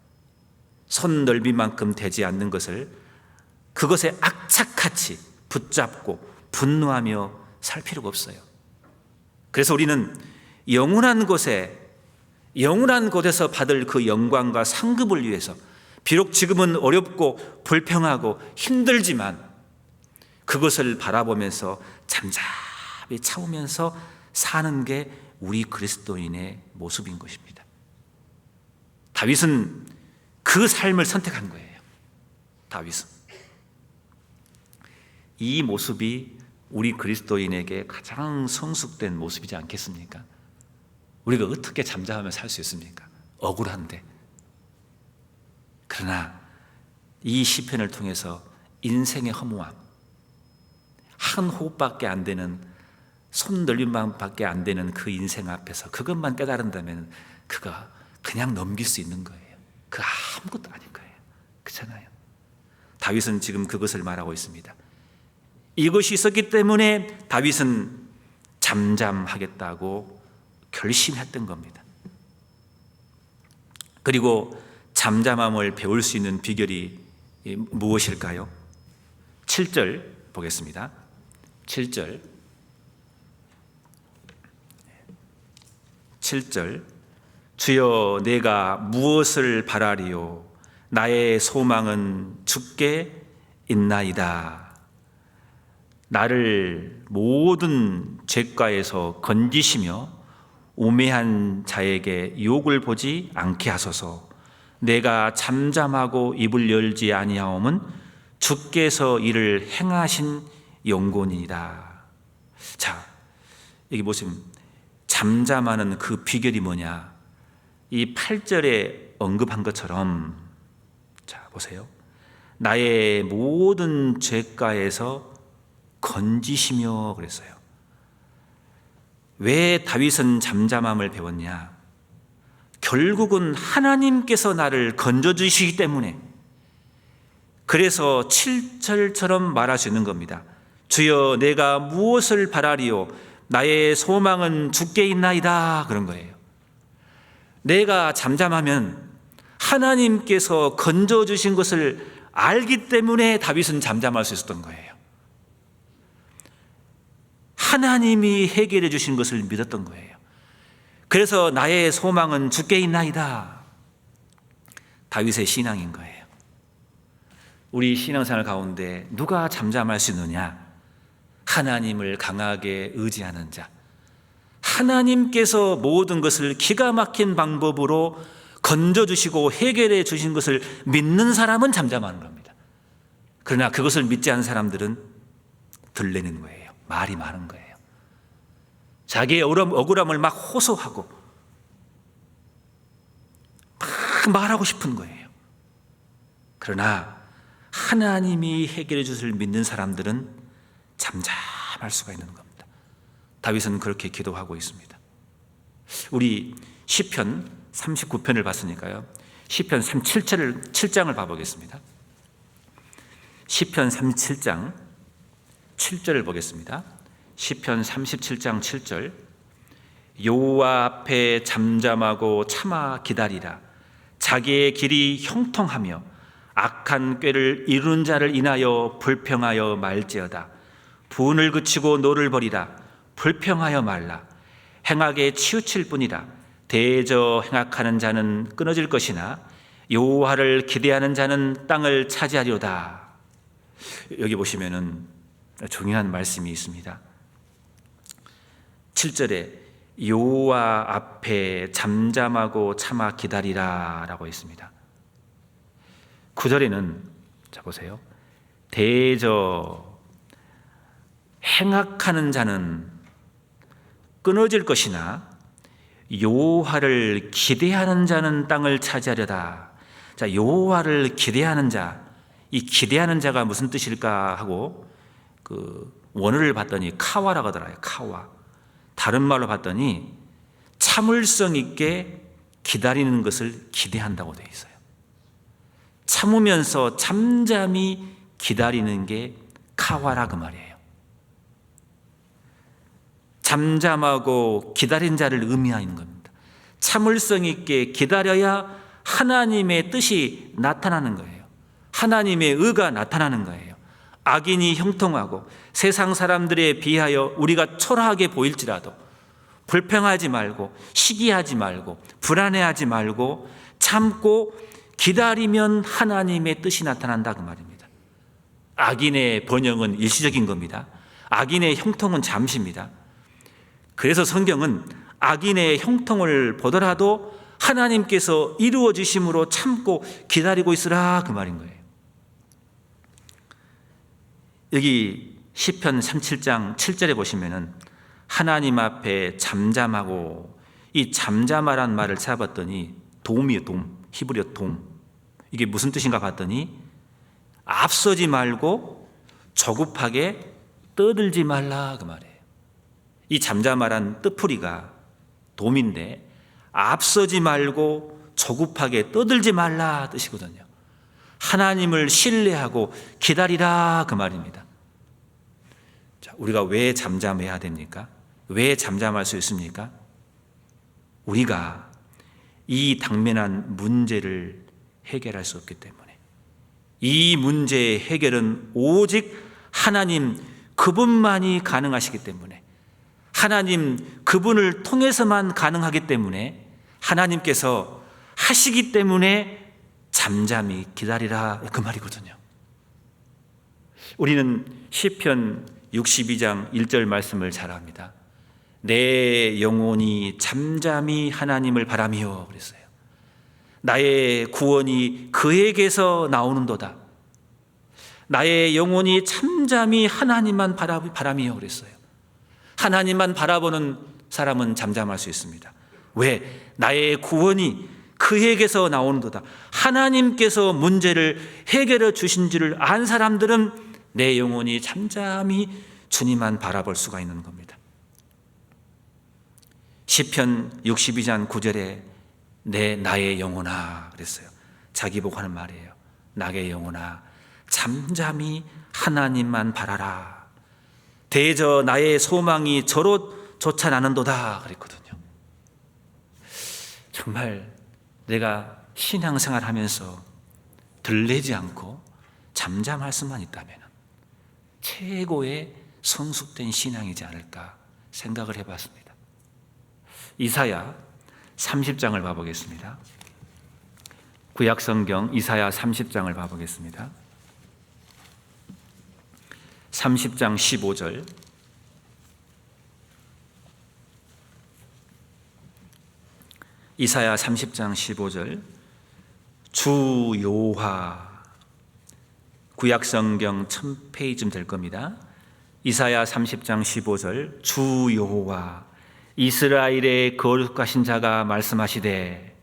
손 넓이만큼 되지 않는 것을 그것에 악착같이 붙잡고 분노하며 살 필요가 없어요. 그래서 우리는 영원한 곳에서 받을 그 영광과 상급을 위해서 비록 지금은 어렵고 불평하고 힘들지만 그것을 바라보면서 잠잠히 참으면서 사는 게 우리 그리스도인의 모습인 것입니다. 다윗은 그 삶을 선택한 거예요. 다윗은 이 모습이 우리 그리스도인에게 가장 성숙된 모습이지 않겠습니까? 우리가 어떻게 잠잠하며 살 수 있습니까? 억울한데. 그러나 이 시편을 통해서 인생의 허무함, 한 호흡밖에 안 되는, 손 늘림만밖에 안 되는 그 인생 앞에서 그것만 깨달은다면 그가 그냥 넘길 수 있는 거예요. 그 아무것도 아닌 거예요. 그렇잖아요. 다윗은 지금 그것을 말하고 있습니다. 이것이 있었기 때문에 다윗은 잠잠하겠다고 결심했던 겁니다. 그리고 잠잠함을 배울 수 있는 비결이 무엇일까요? 7절 보겠습니다. 7절 주여 내가 무엇을 바라리요 나의 소망은 주께 있나이다. 나를 모든 죄가에서 건지시며 우매한 자에게 유혹을 보지 않게 하소서. 내가 잠잠하고 입을 열지 아니하옴은 주께서 이를 행하신 영곤이다. 자, 여기 보시면 잠잠하는 그 비결이 뭐냐? 이 8절에 언급한 것처럼, 자 보세요. 나의 모든 죄가에서 건지시며 그랬어요. 왜 다윗은 잠잠함을 배웠냐? 결국은 하나님께서 나를 건져주시기 때문에, 그래서 7절처럼 말할 수 있는 겁니다. 주여 내가 무엇을 바라리요 나의 소망은 주께 있나이다. 그런 거예요. 내가 잠잠하면 하나님께서 건져주신 것을 알기 때문에 다윗은 잠잠할 수 있었던 거예요. 하나님이 해결해 주신 것을 믿었던 거예요. 그래서 나의 소망은 주께 있나이다. 다윗의 신앙인 거예요. 우리 신앙생활 가운데 누가 잠잠할 수 있느냐? 하나님을 강하게 의지하는 자, 하나님께서 모든 것을 기가 막힌 방법으로 건져주시고 해결해 주신 것을 믿는 사람은 잠잠하는 겁니다. 그러나 그것을 믿지 않는 사람들은 들리는 거예요. 말이 많은 거예요. 자기의 억울함을 막 호소하고 막 말하고 싶은 거예요. 그러나 하나님이 해결해 주실 믿는 사람들은 잠잠할 수가 있는 겁니다. 다윗은 그렇게 기도하고 있습니다. 우리 시편 39편을 봤으니까요. 시편 37장을 봐보겠습니다. 시편 37장 7절을 보겠습니다. 시편 37장 7절 여호와 앞에 잠잠하고 참아 기다리라. 자기의 길이 형통하며 악한 꾀를 이루는 자를 인하여 불평하여 말지어다. 분을 그치고 노를 버리라. 불평하여 말라. 행악에 치우칠 뿐이라. 대저 행악하는 자는 끊어질 것이나 여호와를 기대하는 자는 땅을 차지하리로다. 여기 보시면은 중요한 말씀이 있습니다. 7절에 여호와 앞에 잠잠하고 참아 기다리라 라고 있습니다. 9절에는 자 보세요. 대저 행악하는 자는 끊어질 것이나 여호와를 기대하는 자는 땅을 차지하려다. 자, 여호와를 기대하는 자, 이 기대하는 자가 무슨 뜻일까 하고 그 원어를 봤더니 카와라고 하더라고요. 카와. 다른 말로 봤더니 참을성 있게 기다리는 것을 기대한다고 되어 있어요. 참으면서 잠잠히 기다리는 게 카와라 그 말이에요. 잠잠하고 기다린 자를 의미하는 겁니다. 참을성 있게 기다려야 하나님의 뜻이 나타나는 거예요. 하나님의 의가 나타나는 거예요. 악인이 형통하고 세상 사람들에 비하여 우리가 초라하게 보일지라도 불평하지 말고 시기하지 말고 불안해하지 말고 참고 기다리면 하나님의 뜻이 나타난다 그 말입니다. 악인의 번영은 일시적인 겁니다. 악인의 형통은 잠시입니다. 그래서 성경은 악인의 형통을 보더라도 하나님께서 이루어지심으로 참고 기다리고 있으라 그 말인 거예요. 여기 시편 37장 7절에 보시면은 하나님 앞에 잠잠하고, 이 잠잠하란 말을 찾아봤더니 도움이에요. 도움. 히브리어 도움. 이게 무슨 뜻인가 봤더니 앞서지 말고 조급하게 떠들지 말라 그 말이에요. 이 잠잠하란 뜻풀이가 도움인데 앞서지 말고 조급하게 떠들지 말라 뜻이거든요. 하나님을 신뢰하고 기다리라 그 말입니다. 자, 우리가 왜 잠잠해야 됩니까? 왜 잠잠할 수 있습니까? 우리가 이 당면한 문제를 해결할 수 없기 때문에, 이 문제의 해결은 오직 하나님 그분만이 가능하시기 때문에, 하나님 그분을 통해서만 가능하기 때문에 하나님께서 하시기 때문에 잠잠히 기다리라 그 말이거든요. 우리는 시편 62장 1절 말씀을 잘 압니다. 내 영혼이 잠잠히 하나님을 바라며 그랬어요. 나의 구원이 그에게서 나오는도다. 나의 영혼이 잠잠히 하나님만 바라며 그랬어요. 하나님만 바라보는 사람은 잠잠할 수 있습니다. 왜? 나의 구원이 그에게서 나오는도다. 하나님께서 문제를 해결해 주신 줄을 안 사람들은 내 영혼이 잠잠히 주님만 바라볼 수가 있는 겁니다. 시편 62장 9절에 나의 영혼아 그랬어요. 자기 보고 하는 말이에요. 나의 영혼아 잠잠히 하나님만 바라라. 대저 나의 소망이 저로 쫓아 나는도다 그랬거든요. 정말 내가 신앙생활 하면서 들리지 않고 잠잠할 수만 있다면 최고의 성숙된 신앙이지 않을까 생각을 해봤습니다. 이사야 30장을 봐보겠습니다. 구약성경 이사야 30장을 봐보겠습니다. 30장 15절. 이사야 30장 15절. 주 여호와, 구약성경 1000페이지쯤 될 겁니다. 이사야 30장 15절. 주 여호와 이스라엘의 거룩하신 자가 말씀하시되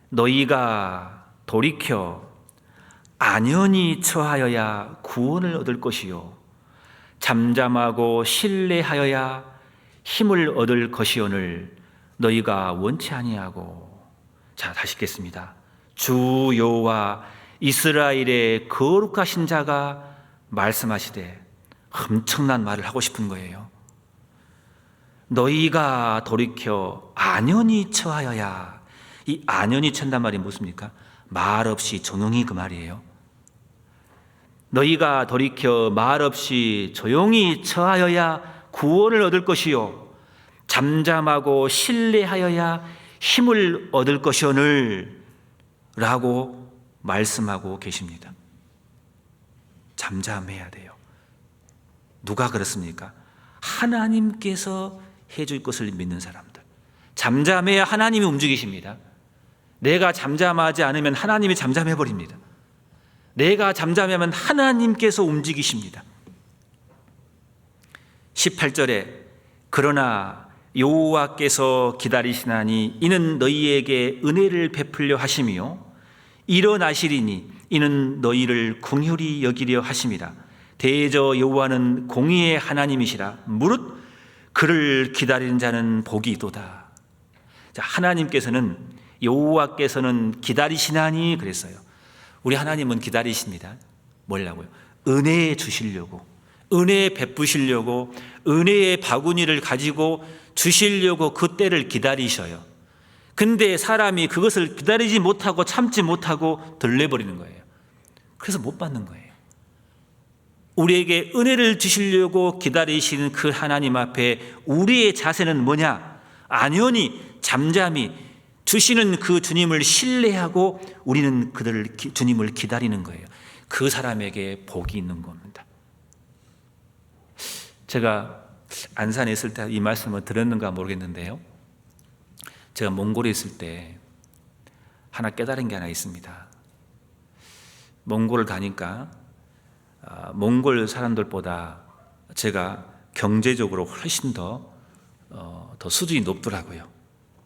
너희가 돌이켜 안연히 처하여야 구원을 얻을 것이요 잠잠하고 신뢰하여야 힘을 얻을 것이오늘 너희가 원치 아니하고. 자, 다시 읽겠습니다. 주 여호와 이스라엘의 거룩하신 자가 말씀하시되, 엄청난 말을 하고 싶은 거예요. 너희가 돌이켜 안연히 처하여야. 이 안연히 처한단 말이 무엇입니까? 말 없이 조용히 그 말이에요. 너희가 돌이켜 말 없이 조용히 처하여야 구원을 얻을 것이요 잠잠하고 신뢰하여야 힘을 얻을 것이오늘 라고 말씀하고 계십니다. 잠잠해야 돼요. 누가 그렇습니까? 하나님께서 해줄 것을 믿는 사람들. 잠잠해야 하나님이 움직이십니다. 내가 잠잠하지 않으면 하나님이 잠잠해버립니다. 내가 잠잠하면 하나님께서 움직이십니다. 18절에 그러나 여호와께서 기다리시나니 이는 너희에게 은혜를 베풀려 하심이요 일어나시리니 이는 너희를 긍휼히 여기려 하심이라. 대저 여호와는 공의의 하나님이시라. 무릇 그를 기다리는 자는 복이 있도다. 자, 하나님께서는, 여호와께서는 기다리시나니 그랬어요. 우리 하나님은 기다리십니다. 뭐라고요? 은혜 주시려고, 은혜 베푸시려고, 은혜의 바구니를 가지고 주시려고 그 때를 기다리셔요. 근데 사람이 그것을 기다리지 못하고 참지 못하고 들려버리는 거예요. 그래서 못 받는 거예요. 우리에게 은혜를 주시려고 기다리시는 그 하나님 앞에 우리의 자세는 뭐냐? 안연히 잠잠히 주시는 그 주님을 신뢰하고 우리는 주님을 기다리는 거예요. 그 사람에게 복이 있는 겁니다. 제가 안산에 있을 때 이 말씀을 들었는가 모르겠는데요, 제가 몽골에 있을 때 하나 깨달은 게 하나 있습니다. 몽골을 가니까 몽골 사람들보다 제가 경제적으로 훨씬 더 수준이 높더라고요.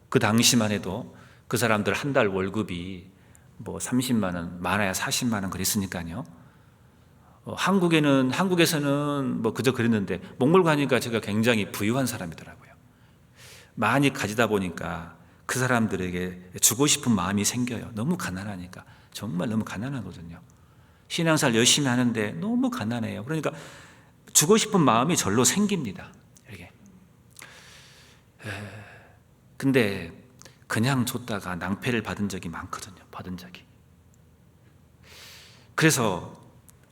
그 당시만 해도 그 사람들 한 달 월급이 뭐 30만 원, 많아야 40만 원 그랬으니까요. 한국에서는 뭐 그저 그랬는데 몽골 가니까 제가 굉장히 부유한 사람이더라고요. 많이 가지다 보니까 그 사람들에게 주고 싶은 마음이 생겨요. 너무 가난하니까. 정말 너무 가난하거든요. 신앙생활 열심히 하는데 너무 가난해요. 그러니까 주고 싶은 마음이 절로 생깁니다. 이렇게. 근데 그냥 줬다가 낭패를 받은 적이 많거든요. 그래서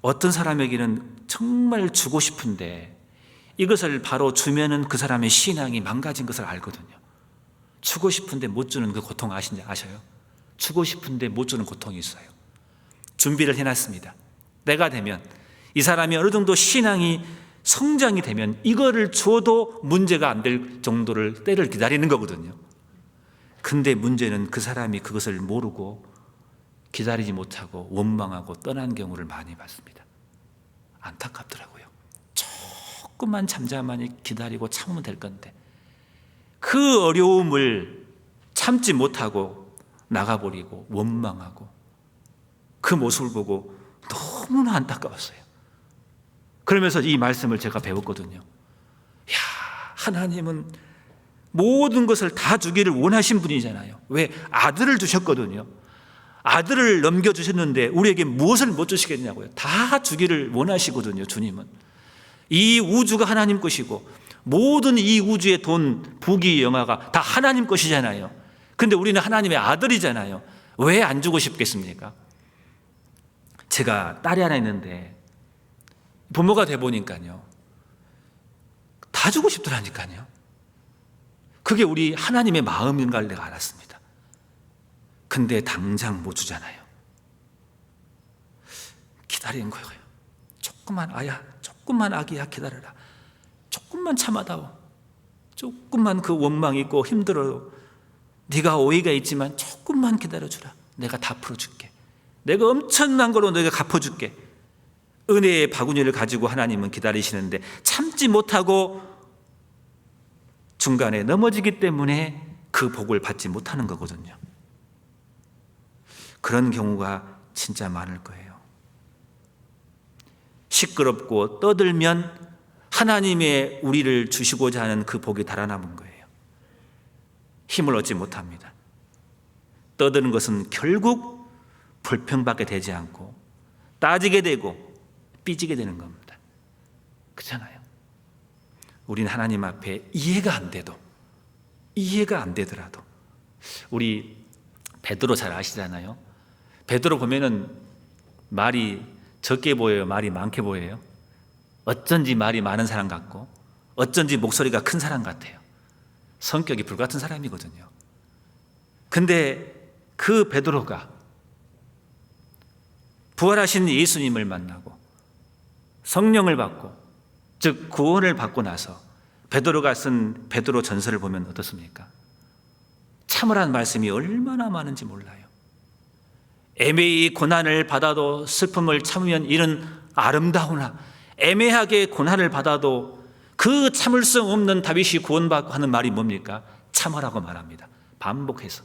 어떤 사람에게는 정말 주고 싶은데 이것을 바로 주면은 그 사람의 신앙이 망가진 것을 알거든요. 주고 싶은데 못 주는 그 고통 아셔요? 주고 싶은데 못 주는 고통이 있어요. 준비를 해놨습니다. 때가 되면 이 사람이 어느 정도 신앙이 성장이 되면 이거를 줘도 문제가 안 될 정도를 때를 기다리는 거거든요. 근데 문제는 그 사람이 그것을 모르고 기다리지 못하고 원망하고 떠난 경우를 많이 봤습니다. 안타깝더라고요. 조금만 잠잠하니 기다리고 참으면 될 건데 그 어려움을 참지 못하고 나가버리고 원망하고 그 모습을 보고 너무나 안타까웠어요. 그러면서 이 말씀을 제가 배웠거든요. 하나님은 모든 것을 다 주기를 원하신 분이잖아요. 왜? 아들을 주셨거든요. 아들을 넘겨주셨는데 우리에게 무엇을 못 주시겠냐고요. 다 주기를 원하시거든요. 주님은 이 우주가 하나님 것이고 모든 이 우주의 돈, 부귀, 영화가 다 하나님 것이잖아요. 근데 우리는 하나님의 아들이잖아요. 왜 안 주고 싶겠습니까? 제가 딸이 하나 있는데 부모가 돼 보니까요, 다 주고 싶더라니까요. 그게 우리 하나님의 마음인가를 내가 알았습니다. 근데 당장 못 주잖아요. 기다리는 거예요. 조금만 아기야 기다려라. 조금만 참아다오. 조금만 그 원망이 있고 힘들어도 네가 오해가 있지만 조금만 기다려주라. 내가 다 풀어줄게. 내가 엄청난 걸로 너희가 갚아줄게. 은혜의 바구니를 가지고 하나님은 기다리시는데 참지 못하고 중간에 넘어지기 때문에 그 복을 받지 못하는 거거든요. 그런 경우가 진짜 많을 거예요. 시끄럽고 떠들면 하나님의 우리를 주시고자 하는 그 복이 달아남은 거예요. 힘을 얻지 못합니다. 떠드는 것은 결국 불평받게 되지 않고 따지게 되고 삐지게 되는 겁니다. 그렇잖아요. 우리는 하나님 앞에 이해가 안 되더라도 우리 베드로 잘 아시잖아요. 베드로 보면은 말이 적게 보여요? 말이 많게 보여요? 어쩐지 말이 많은 사람 같고 어쩐지 목소리가 큰 사람 같아요. 성격이 불같은 사람이거든요. 근데 그 베드로가 부활하신 예수님을 만나고 성령을 받고 즉 구원을 받고 나서 베드로가 쓴 베드로 전서를 보면 어떻습니까? 참으라는 말씀이 얼마나 많은지 몰라요. 애매히 고난을 받아도 슬픔을 참으면 이는 아름다우나 애매하게 고난을 받아도 그 참을 수 없는 다윗이 구원받고 하는 말이 뭡니까? 참으라고 말합니다. 반복해서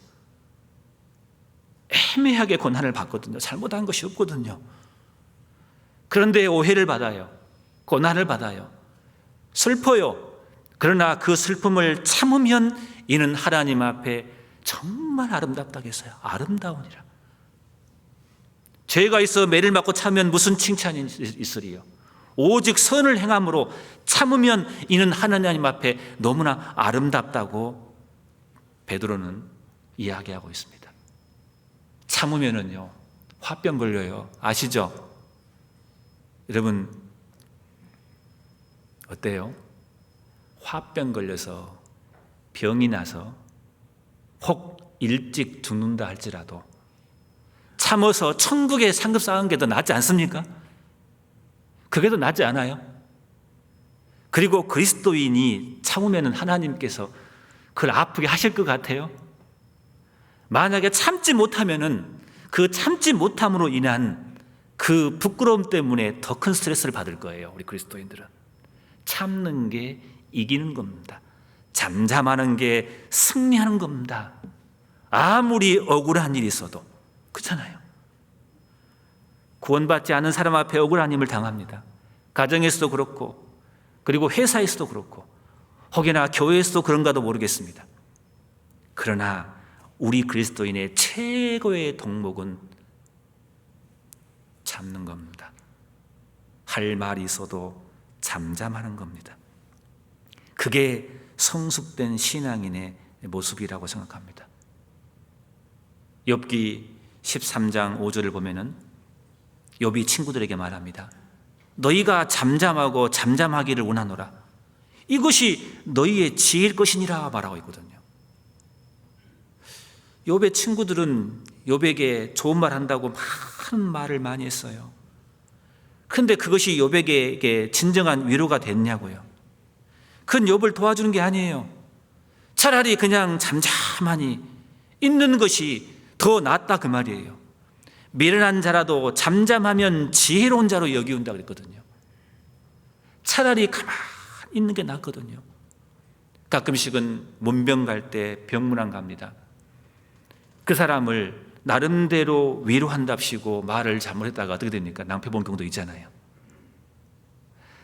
애매하게 고난을 받거든요. 잘못한 것이 없거든요. 그런데 오해를 받아요. 고난을 받아요. 슬퍼요. 그러나 그 슬픔을 참으면 이는 하나님 앞에 정말 아름답다고 했어요. 아름다우니라. 죄가 있어 매를 맞고 참으면 무슨 칭찬이 있으리요. 오직 선을 행함으로 참으면 이는 하나님 앞에 너무나 아름답다고 베드로는 이야기하고 있습니다. 참으면은요 화병 걸려요. 아시죠? 여러분 어때요? 화병 걸려서 병이 나서 혹 일찍 죽는다 할지라도 참어서 천국에 상급 쌓은 게 더 낫지 않습니까? 그게 더 낫지 않아요? 그리고 그리스도인이 참으면 하나님께서 그걸 아프게 하실 것 같아요? 만약에 참지 못하면은 그 참지 못함으로 인한 그 부끄러움 때문에 더 큰 스트레스를 받을 거예요. 우리 그리스도인들은 참는 게 이기는 겁니다. 잠잠하는 게 승리하는 겁니다. 아무리 억울한 일이 있어도. 그렇잖아요. 구원받지 않은 사람 앞에 억울한 힘을 당합니다. 가정에서도 그렇고, 그리고 회사에서도 그렇고, 혹여나 교회에서도 그런가도 모르겠습니다. 그러나 우리 그리스도인의 최고의 덕목은 참는 겁니다. 할 말이 있어도 잠잠하는 겁니다. 그게 성숙된 신앙인의 모습이라고 생각합니다. 욥기 13장 5절을 보면은 욥이 친구들에게 말합니다. 너희가 잠잠하고 잠잠하기를 원하노라. 이것이 너희의 지혜일 것이니라 말하고 있거든요. 욥의 친구들은 욥에게 좋은 말 한다고 많은 말을 많이 했어요. 그런데 그것이 욥에게 진정한 위로가 됐냐고요. 그건 욥을 도와주는 게 아니에요. 차라리 그냥 잠잠하니 있는 것이 더 낫다 그 말이에요. 미련한 자라도 잠잠하면 지혜로운 자로 여기운다 그랬거든요. 차라리 가만히 있는 게 낫거든요. 가끔씩은 문병 갈 때 병문안 갑니다. 그 사람을 나름대로 위로한답시고 말을 잘못했다가 어떻게 됩니까? 낭패 본 경우도 있잖아요.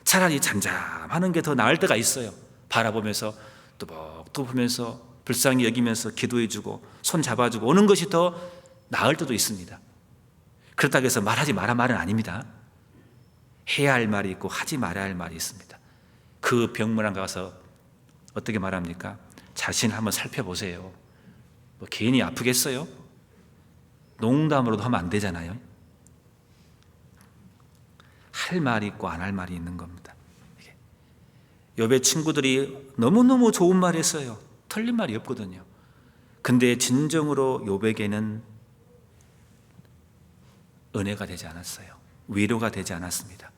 차라리 잠잠하는 게 더 나을 때가 있어요. 바라보면서 또박또박 보면서 불쌍히 여기면서 기도해주고 손 잡아주고 오는 것이 더 나을 때도 있습니다. 그렇다고 해서 말하지 마라 말은 아닙니다. 해야 할 말이 있고 하지 말아야 할 말이 있습니다. 그 병문안 가서 어떻게 말합니까? 자신 한번 살펴보세요. 뭐 괜히 아프겠어요? 농담으로도 하면 안 되잖아요. 할 말이 있고 안 할 말이 있는 겁니다. 욥의 친구들이 너무너무 좋은 말 했어요. 틀린 말이 없거든요. 근데 진정으로 욥에게는 은혜가 되지 않았어요. 위로가 되지 않았습니다.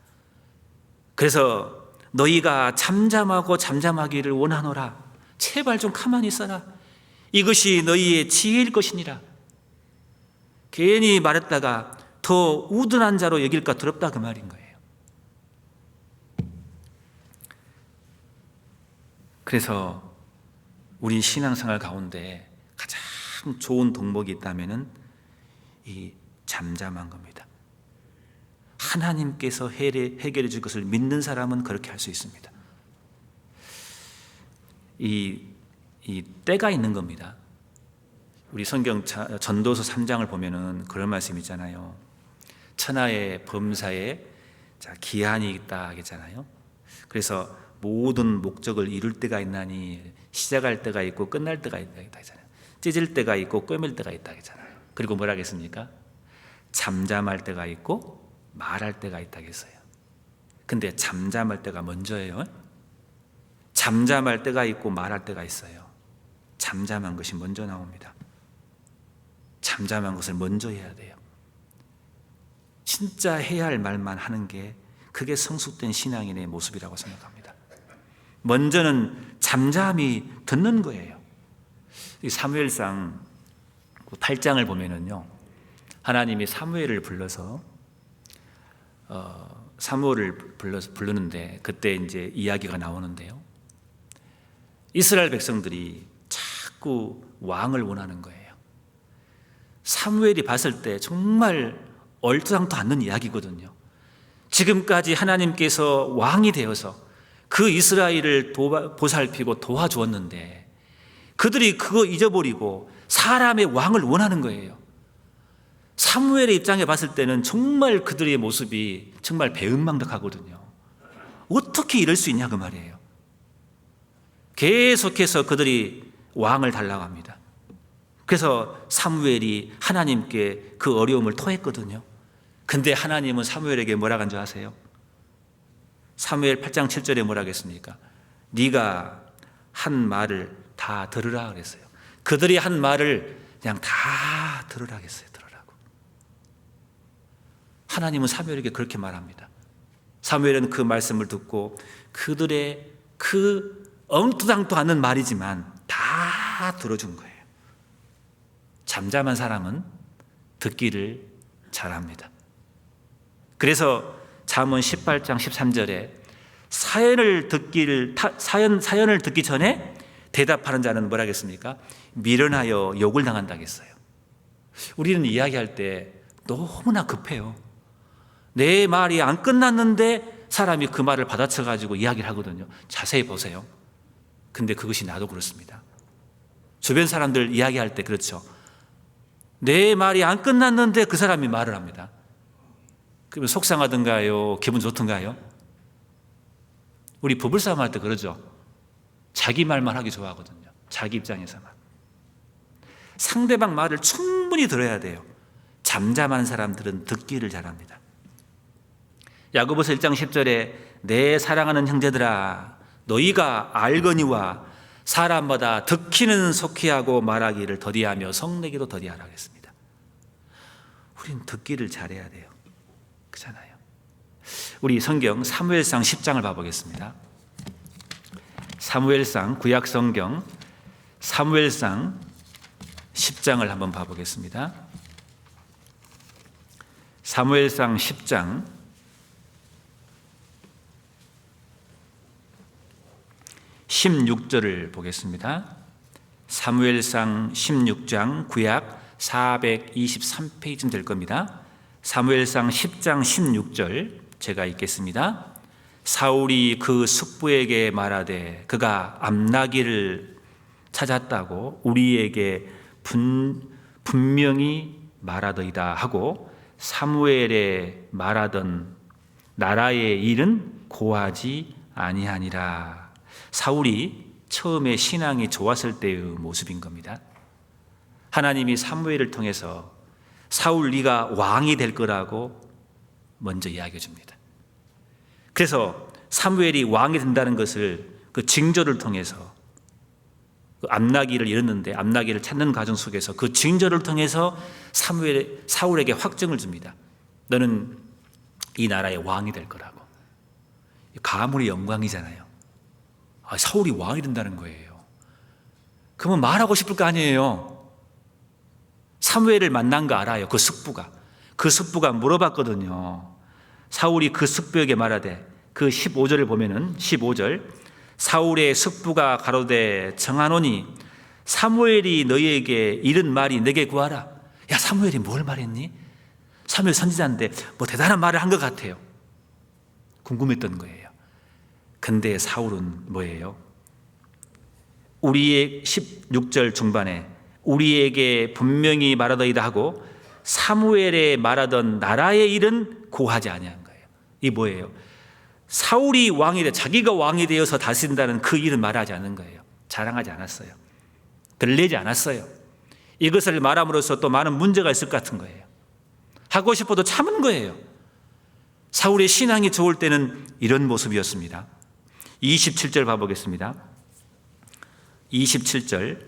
그래서 너희가 잠잠하고 잠잠하기를 원하노라. 제발 좀 가만히 있어라. 이것이 너희의 지혜일 것이니라. 괜히 말했다가 더 우둔한 자로 여길까 두렵다 그 말인 거예요. 그래서 우리 신앙생활 가운데 가장 좋은 덕목이 있다면은 이 잠잠한 겁니다. 하나님께서 해결해 줄 것을 믿는 사람은 그렇게 할 수 있습니다. 이 때가 있는 겁니다. 우리 성경 전도서 3장을 보면은 그런 말씀 있잖아요. 천하의 범사에 기한이 있다 하겠잖아요. 그래서 모든 목적을 이룰 때가 있나니 시작할 때가 있고 끝날 때가 있다 하잖아요. 찢을 때가 있고 꿰맬 때가 있다 하잖아요. 그리고 뭐라 하겠습니까? 잠잠할 때가 있고 말할 때가 있다 했어요. 근데 잠잠할 때가 먼저예요. 잠잠할 때가 있고 말할 때가 있어요. 잠잠한 것이 먼저 나옵니다. 잠잠한 것을 먼저 해야 돼요. 진짜 해야 할 말만 하는 게 그게 성숙된 신앙인의 모습이라고 생각합니다. 먼저는 잠잠히 듣는 거예요. 사무엘상 8장을 보면은요, 하나님이 사무엘을 불러서 사무엘을 부르는데 그때 이제 이야기가 나오는데요. 이스라엘 백성들이 자꾸 왕을 원하는 거예요. 사무엘이 봤을 때 정말 얼토당토 않는 이야기거든요. 지금까지 하나님께서 왕이 되어서 그 이스라엘을 보살피고 도와주었는데 그들이 그거 잊어버리고 사람의 왕을 원하는 거예요. 사무엘의 입장에 봤을 때는 정말 그들의 모습이 정말 배은망덕하거든요. 어떻게 이럴 수 있냐 그 말이에요. 계속해서 그들이 왕을 달라고 합니다. 그래서 사무엘이 하나님께 그 어려움을 토했거든요. 근데 하나님은 사무엘에게 뭐라고 한 줄 아세요? 사무엘 8장 7절에 뭐라 하겠습니까? 네가 한 말을 다 들으라 그랬어요. 그들이 한 말을 그냥 다 들으라 했어요. 들으라고. 하나님은 사무엘에게 그렇게 말합니다. 사무엘은 그 말씀을 듣고 그들의 그 엉뚱하지 않는 말이지만 다 들어준 거예요. 잠잠한 사람은 듣기를 잘합니다. 그래서 잠언 18장 13절에 사연을 듣기 전에 대답하는 자는 뭐라 하겠습니까? 미련하여 욕을 당한다겠어요. 우리는 이야기할 때 너무나 급해요. 내 말이 안 끝났는데 사람이 그 말을 받아쳐가지고 이야기를 하거든요. 자세히 보세요. 근데 그것이 나도 그렇습니다. 주변 사람들 이야기할 때 그렇죠. 내 말이 안 끝났는데 그 사람이 말을 합니다. 그러면 속상하던가요? 기분 좋던가요? 우리 부부싸움 할 때 그러죠. 자기 말만 하기 좋아하거든요. 자기 입장에서만. 상대방 말을 충분히 들어야 돼요. 잠잠한 사람들은 듣기를 잘합니다. 야고보서 1장 10절에 내 사랑하는 형제들아 너희가 알거니와 사람마다 듣기는 속히 하고 말하기를 더디하며 성내기도 더디하라 했습니다. 우린 듣기를 잘해야 돼요. 그렇잖아요. 우리 성경 사무엘상 10장을 봐보겠습니다. 사무엘상 구약 성경 사무엘상 10장을 한번 봐보겠습니다. 사무엘상 10장 16절을 보겠습니다. 사무엘상 16장 구약 423페이지쯤 될 겁니다. 사무엘상 10장 16절 제가 읽겠습니다. 사울이 그 숙부에게 말하되 그가 암나기를 찾았다고 우리에게 분명히 말하더이다 하고 사무엘에 말하던 나라의 일은 고하지 아니하니라. 사울이 처음에 신앙이 좋았을 때의 모습인 겁니다. 하나님이 사무엘을 통해서 사울 네가 왕이 될 거라고 먼저 이야기해 줍니다. 그래서 사무엘이 왕이 된다는 것을 그 징조를 통해서 그 암나기를 잃었는데 암나기를 찾는 과정 속에서 그 징조를 통해서 사울에게 확증을 줍니다. 너는 이 나라의 왕이 될 거라고. 가문의 영광이잖아요. 사울이 왕이 된다는 거예요. 그러면 말하고 싶을 거 아니에요. 사무엘을 만난 거 알아요. 그 숙부가 물어봤거든요. 사울이 그 숙부에게 말하되 그 15절을 보면은 15절 사울의 숙부가 가로되 정하노니 사무엘이 너희에게 이른 말이 내게 구하라. 야, 사무엘이 뭘 말했니? 사무엘 선지자인데 뭐 대단한 말을 한 것 같아요. 궁금했던 거예요. 근데 사울은 뭐예요? 우리의 16절 중반에 우리에게 분명히 말하더이다 하고 사무엘에 말하던 나라의 일은 고하지 아니한 거예요. 이 뭐예요? 사울이 왕이 돼 자기가 왕이 되어서 다스린다는 그 일은 말하지 않은 거예요. 자랑하지 않았어요. 들리지 않았어요. 이것을 말함으로써 또 많은 문제가 있을 것 같은 거예요. 하고 싶어도 참은 거예요. 사울의 신앙이 좋을 때는 이런 모습이었습니다. 27절 봐보겠습니다. 27절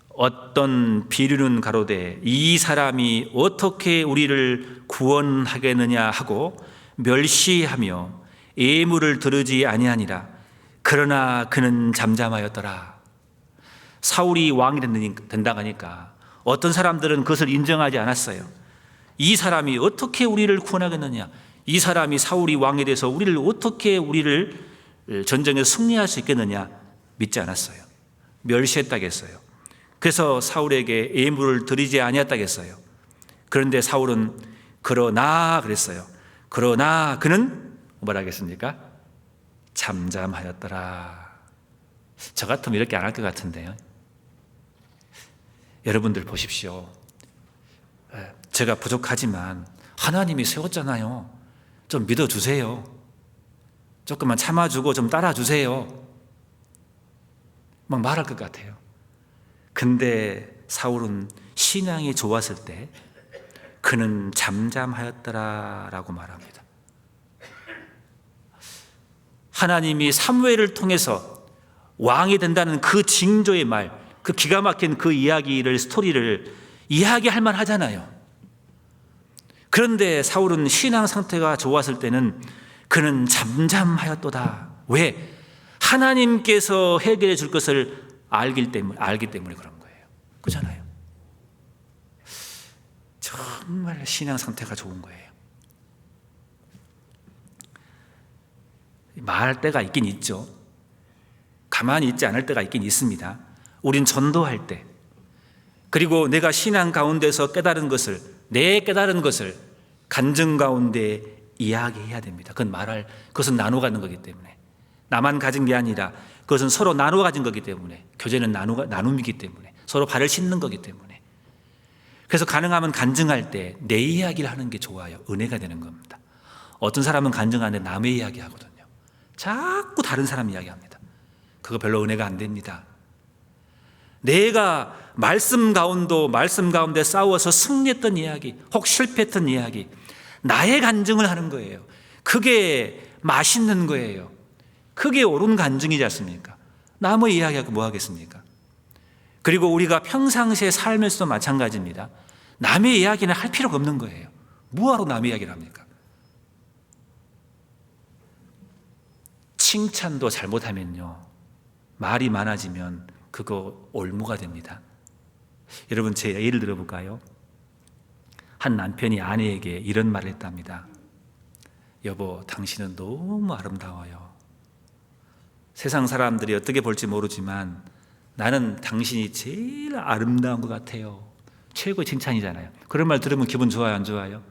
어떤 비류는 가로되 이 사람이 어떻게 우리를 구원하겠느냐 하고 멸시하며 예물을 들으지 아니하니라. 그러나 그는 잠잠하였더라. 사울이 왕이 된다고 하니까 어떤 사람들은 그것을 인정하지 않았어요. 이 사람이 어떻게 우리를 구원하겠느냐, 이 사람이 사울이 왕이 돼서 우리를 전쟁에서 승리할 수 있겠느냐 믿지 않았어요. 멸시했다겠어요. 그래서 사울에게 예물을 드리지 아니했다겠어요. 그런데 사울은 그러나 그랬어요. 그러나 그는 뭐라 하겠습니까? 잠잠하였더라. 저 같으면 이렇게 안 할 것 같은데요. 여러분들 보십시오. 제가 부족하지만 하나님이 세웠잖아요. 좀 믿어주세요. 조금만 참아주고 좀 따라주세요. 막 말할 것 같아요. 근데 사울은 신앙이 좋았을 때 그는 잠잠하였더라라고 말합니다. 하나님이 사무엘을 통해서 왕이 된다는 그 징조의 말, 그 기가 막힌 그 이야기를, 스토리를 이야기할 만하잖아요. 그런데 사울은 신앙 상태가 좋았을 때는 그는 잠잠하였도다. 왜? 하나님께서 해결해 줄 것을 알기 때문에 그런 거예요. 그렇잖아요. 정말 신앙 상태가 좋은 거예요. 말할 때가 있긴 있죠. 가만히 있지 않을 때가 있긴 있습니다. 우린 전도할 때, 그리고 내가 신앙 가운데서 깨달은 것을, 내 깨달은 것을 간증 가운데 이야기해야 됩니다. 그것은 나눠 가는 거기 때문에, 나만 가진 게 아니라 그것은 서로 나눠 가진 거기 때문에, 교제는 나눔이기 때문에, 서로 발을 씻는 거기 때문에. 그래서 가능하면 간증할 때 내 이야기를 하는 게 좋아요. 은혜가 되는 겁니다. 어떤 사람은 간증하는데 남의 이야기 하거든요. 자꾸 다른 사람 이야기합니다. 그거 별로 은혜가 안 됩니다. 내가 말씀 가운데 싸워서 승리했던 이야기, 혹 실패했던 이야기, 나의 간증을 하는 거예요. 그게 맛있는 거예요. 그게 옳은 간증이지 않습니까? 남의 이야기하고 뭐 하겠습니까? 그리고 우리가 평상시의 삶에서도 마찬가지입니다. 남의 이야기는 할 필요가 없는 거예요. 뭐하러 남의 이야기를 합니까? 칭찬도 잘못하면요, 말이 많아지면 그거 올무가 됩니다. 여러분, 제 예를 들어볼까요? 한 남편이 아내에게 이런 말을 했답니다. 여보, 당신은 너무 아름다워요. 세상 사람들이 어떻게 볼지 모르지만 나는 당신이 제일 아름다운 것 같아요. 최고의 칭찬이잖아요. 그런 말 들으면 기분 좋아요, 안 좋아요?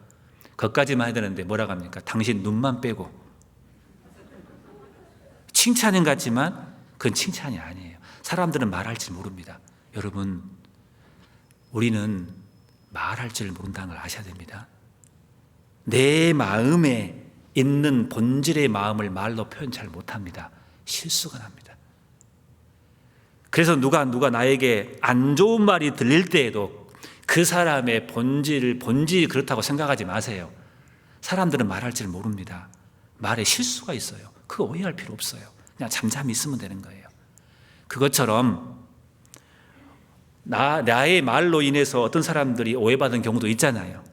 그것까지만 해야 되는데 뭐라고 합니까? 당신 눈만 빼고. 칭찬인 같지만 그건 칭찬이 아니에요. 사람들은 말할 줄 모릅니다. 여러분, 우리는 말할 줄 모른다는 걸 아셔야 됩니다. 내 마음에 있는 본질의 마음을 말로 표현 잘 못합니다. 실수가 납니다. 그래서 누가 나에게 안 좋은 말이 들릴 때에도 그 사람의 본질이 그렇다고 생각하지 마세요. 사람들은 말할 줄 모릅니다. 말에 실수가 있어요. 그거 오해할 필요 없어요. 그냥 잠잠히 있으면 되는 거예요. 그것처럼 나의 말로 인해서 어떤 사람들이 오해받은 경우도 있잖아요.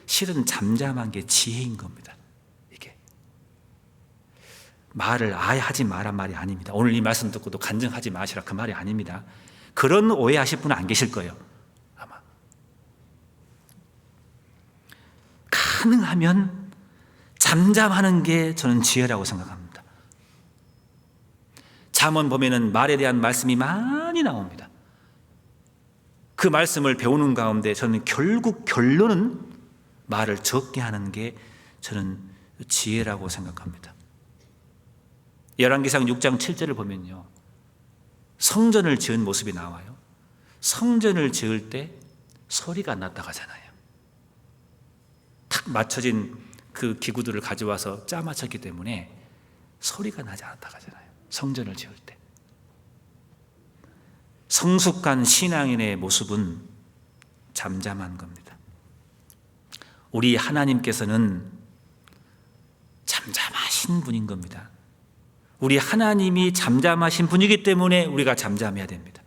실은 잠잠한 게 지혜인 겁니다. 이게 말을 아예 하지 마란 말이 아닙니다. 오늘 이 말씀 듣고도 간증하지 마시라, 그 말이 아닙니다. 그런 오해하실 분은 안 계실 거예요, 아마. 가능하면 잠잠하는 게 저는 지혜라고 생각합니다. 잠언 보면은 말에 대한 말씀이 많이 나옵니다. 그 말씀을 배우는 가운데 저는 결국 결론은 말을 적게 하는 게 저는 지혜라고 생각합니다. 열왕기상 6장 7절을 보면요, 성전을 지은 모습이 나와요. 성전을 지을 때 소리가 안 났다고 하잖아요. 탁 맞춰진 그 기구들을 가져와서 짜 맞췄기 때문에 소리가 나지 않았다고 하잖아요. 성전을 지을 때. 성숙한 신앙인의 모습은 잠잠한 겁니다. 우리 하나님께서는 잠잠하신 분인 겁니다. 우리 하나님이 잠잠하신 분이기 때문에 우리가 잠잠해야 됩니다.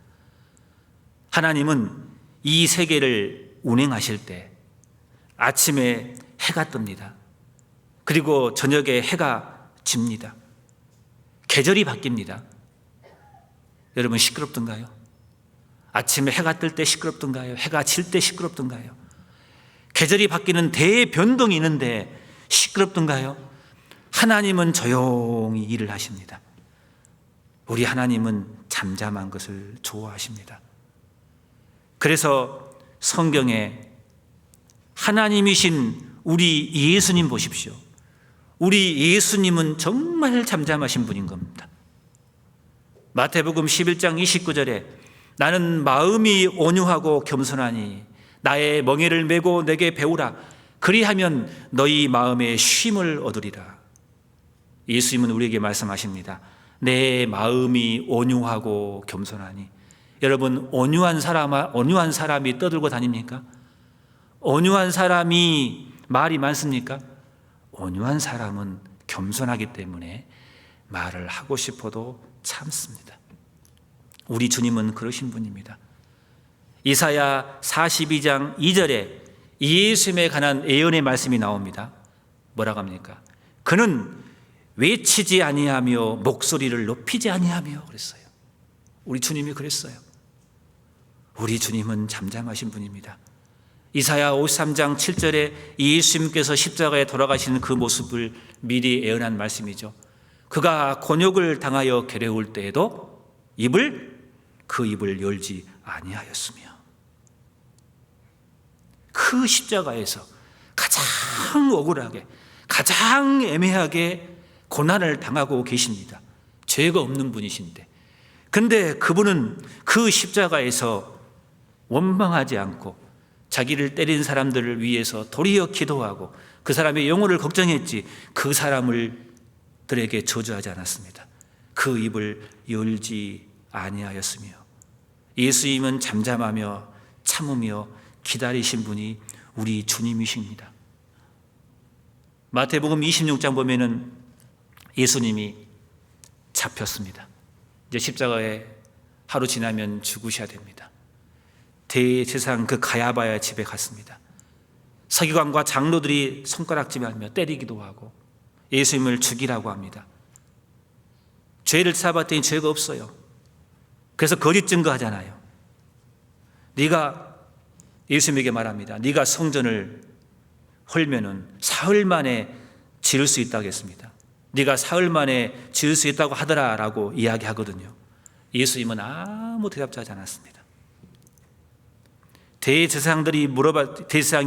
하나님은 이 세계를 운행하실 때 아침에 해가 뜹니다. 그리고 저녁에 해가 집니다. 계절이 바뀝니다. 여러분, 시끄럽던가요? 아침에 해가 뜰 때 시끄럽던가요? 해가 질 때 시끄럽던가요? 계절이 바뀌는 대변동이 있는데 시끄럽던가요? 하나님은 조용히 일을 하십니다. 우리 하나님은 잠잠한 것을 좋아하십니다. 그래서 성경에 하나님이신 우리 예수님 보십시오. 우리 예수님은 정말 잠잠하신 분인 겁니다. 마태복음 11장 29절에 나는 마음이 온유하고 겸손하니 나의 멍에를 메고 내게 배우라. 그리하면 너희 마음에 쉼을 얻으리라. 예수님은 우리에게 말씀하십니다. 내 마음이 온유하고 겸손하니. 여러분, 온유한 사람이 떠들고 다닙니까? 온유한 사람이 말이 많습니까? 온유한 사람은 겸손하기 때문에 말을 하고 싶어도 참습니다. 우리 주님은 그러신 분입니다. 이사야 42장 2절에 예수님에 관한 예언의 말씀이 나옵니다. 뭐라고 합니까? 그는 외치지 아니하며 목소리를 높이지 아니하며 그랬어요. 우리 주님이 그랬어요. 우리 주님은 잠잠하신 분입니다. 이사야 53장 7절에 예수님께서 십자가에 돌아가시는 그 모습을 미리 예언한 말씀이죠. 그가 곤욕을 당하여 괴로울 때에도 그 입을 열지 아니하였으며, 그 십자가에서 가장 억울하게, 가장 애매하게 고난을 당하고 계십니다. 죄가 없는 분이신데, 근데 그분은 그 십자가에서 원망하지 않고 자기를 때린 사람들을 위해서 도리어 기도하고 그 사람의 영혼을 걱정했지, 그 사람들에게 저주하지 않았습니다. 그 입을 열지 아니하였으며, 예수님은 잠잠하며 참으며 기다리신 분이 우리 주님이십니다. 마태복음 26장 보면은 예수님이 잡혔습니다. 이제 십자가에 하루 지나면 죽으셔야 됩니다. 대제사장 그 가야바의 집에 갔습니다. 서기관과 장로들이 손가락질하며 때리기도 하고 예수님을 죽이라고 합니다. 죄를 쌓아봤더니 죄가 없어요. 그래서 거짓 증거하잖아요. 네가, 예수님에게 말합니다. 네가 성전을 헐면은 사흘 만에 지을 수 있다고 했습니다. 네가 사흘 만에 지을 수 있다고 하더라라고 이야기하거든요. 예수님은 아무 대답하지 않았습니다. 대제사장이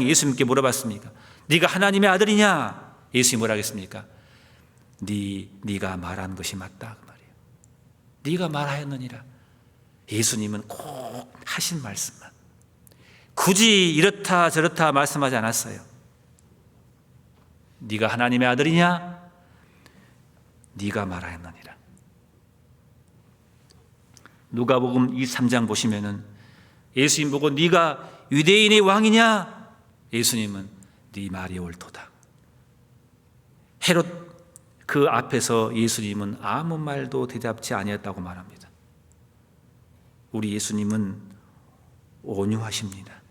예수님께 물어봤습니까? 네가 하나님의 아들이냐? 예수님이 뭐라 하겠습니까? 네가 말한 것이 맞다 그 말이에요. 네가 말하였느니라. 예수님은 꼭 하신 말씀만, 굳이 이렇다 저렇다 말씀하지 않았어요. 네가 하나님의 아들이냐? 네가 말하였느니라. 누가복음 23장 보시면은 예수님 보고 네가 유대인의 왕이냐? 예수님은 네 말이 옳도다. 헤롯 그 앞에서 예수님은 아무 말도 대답지 아니었다고 말합니다. 우리 예수님은 온유하십니다.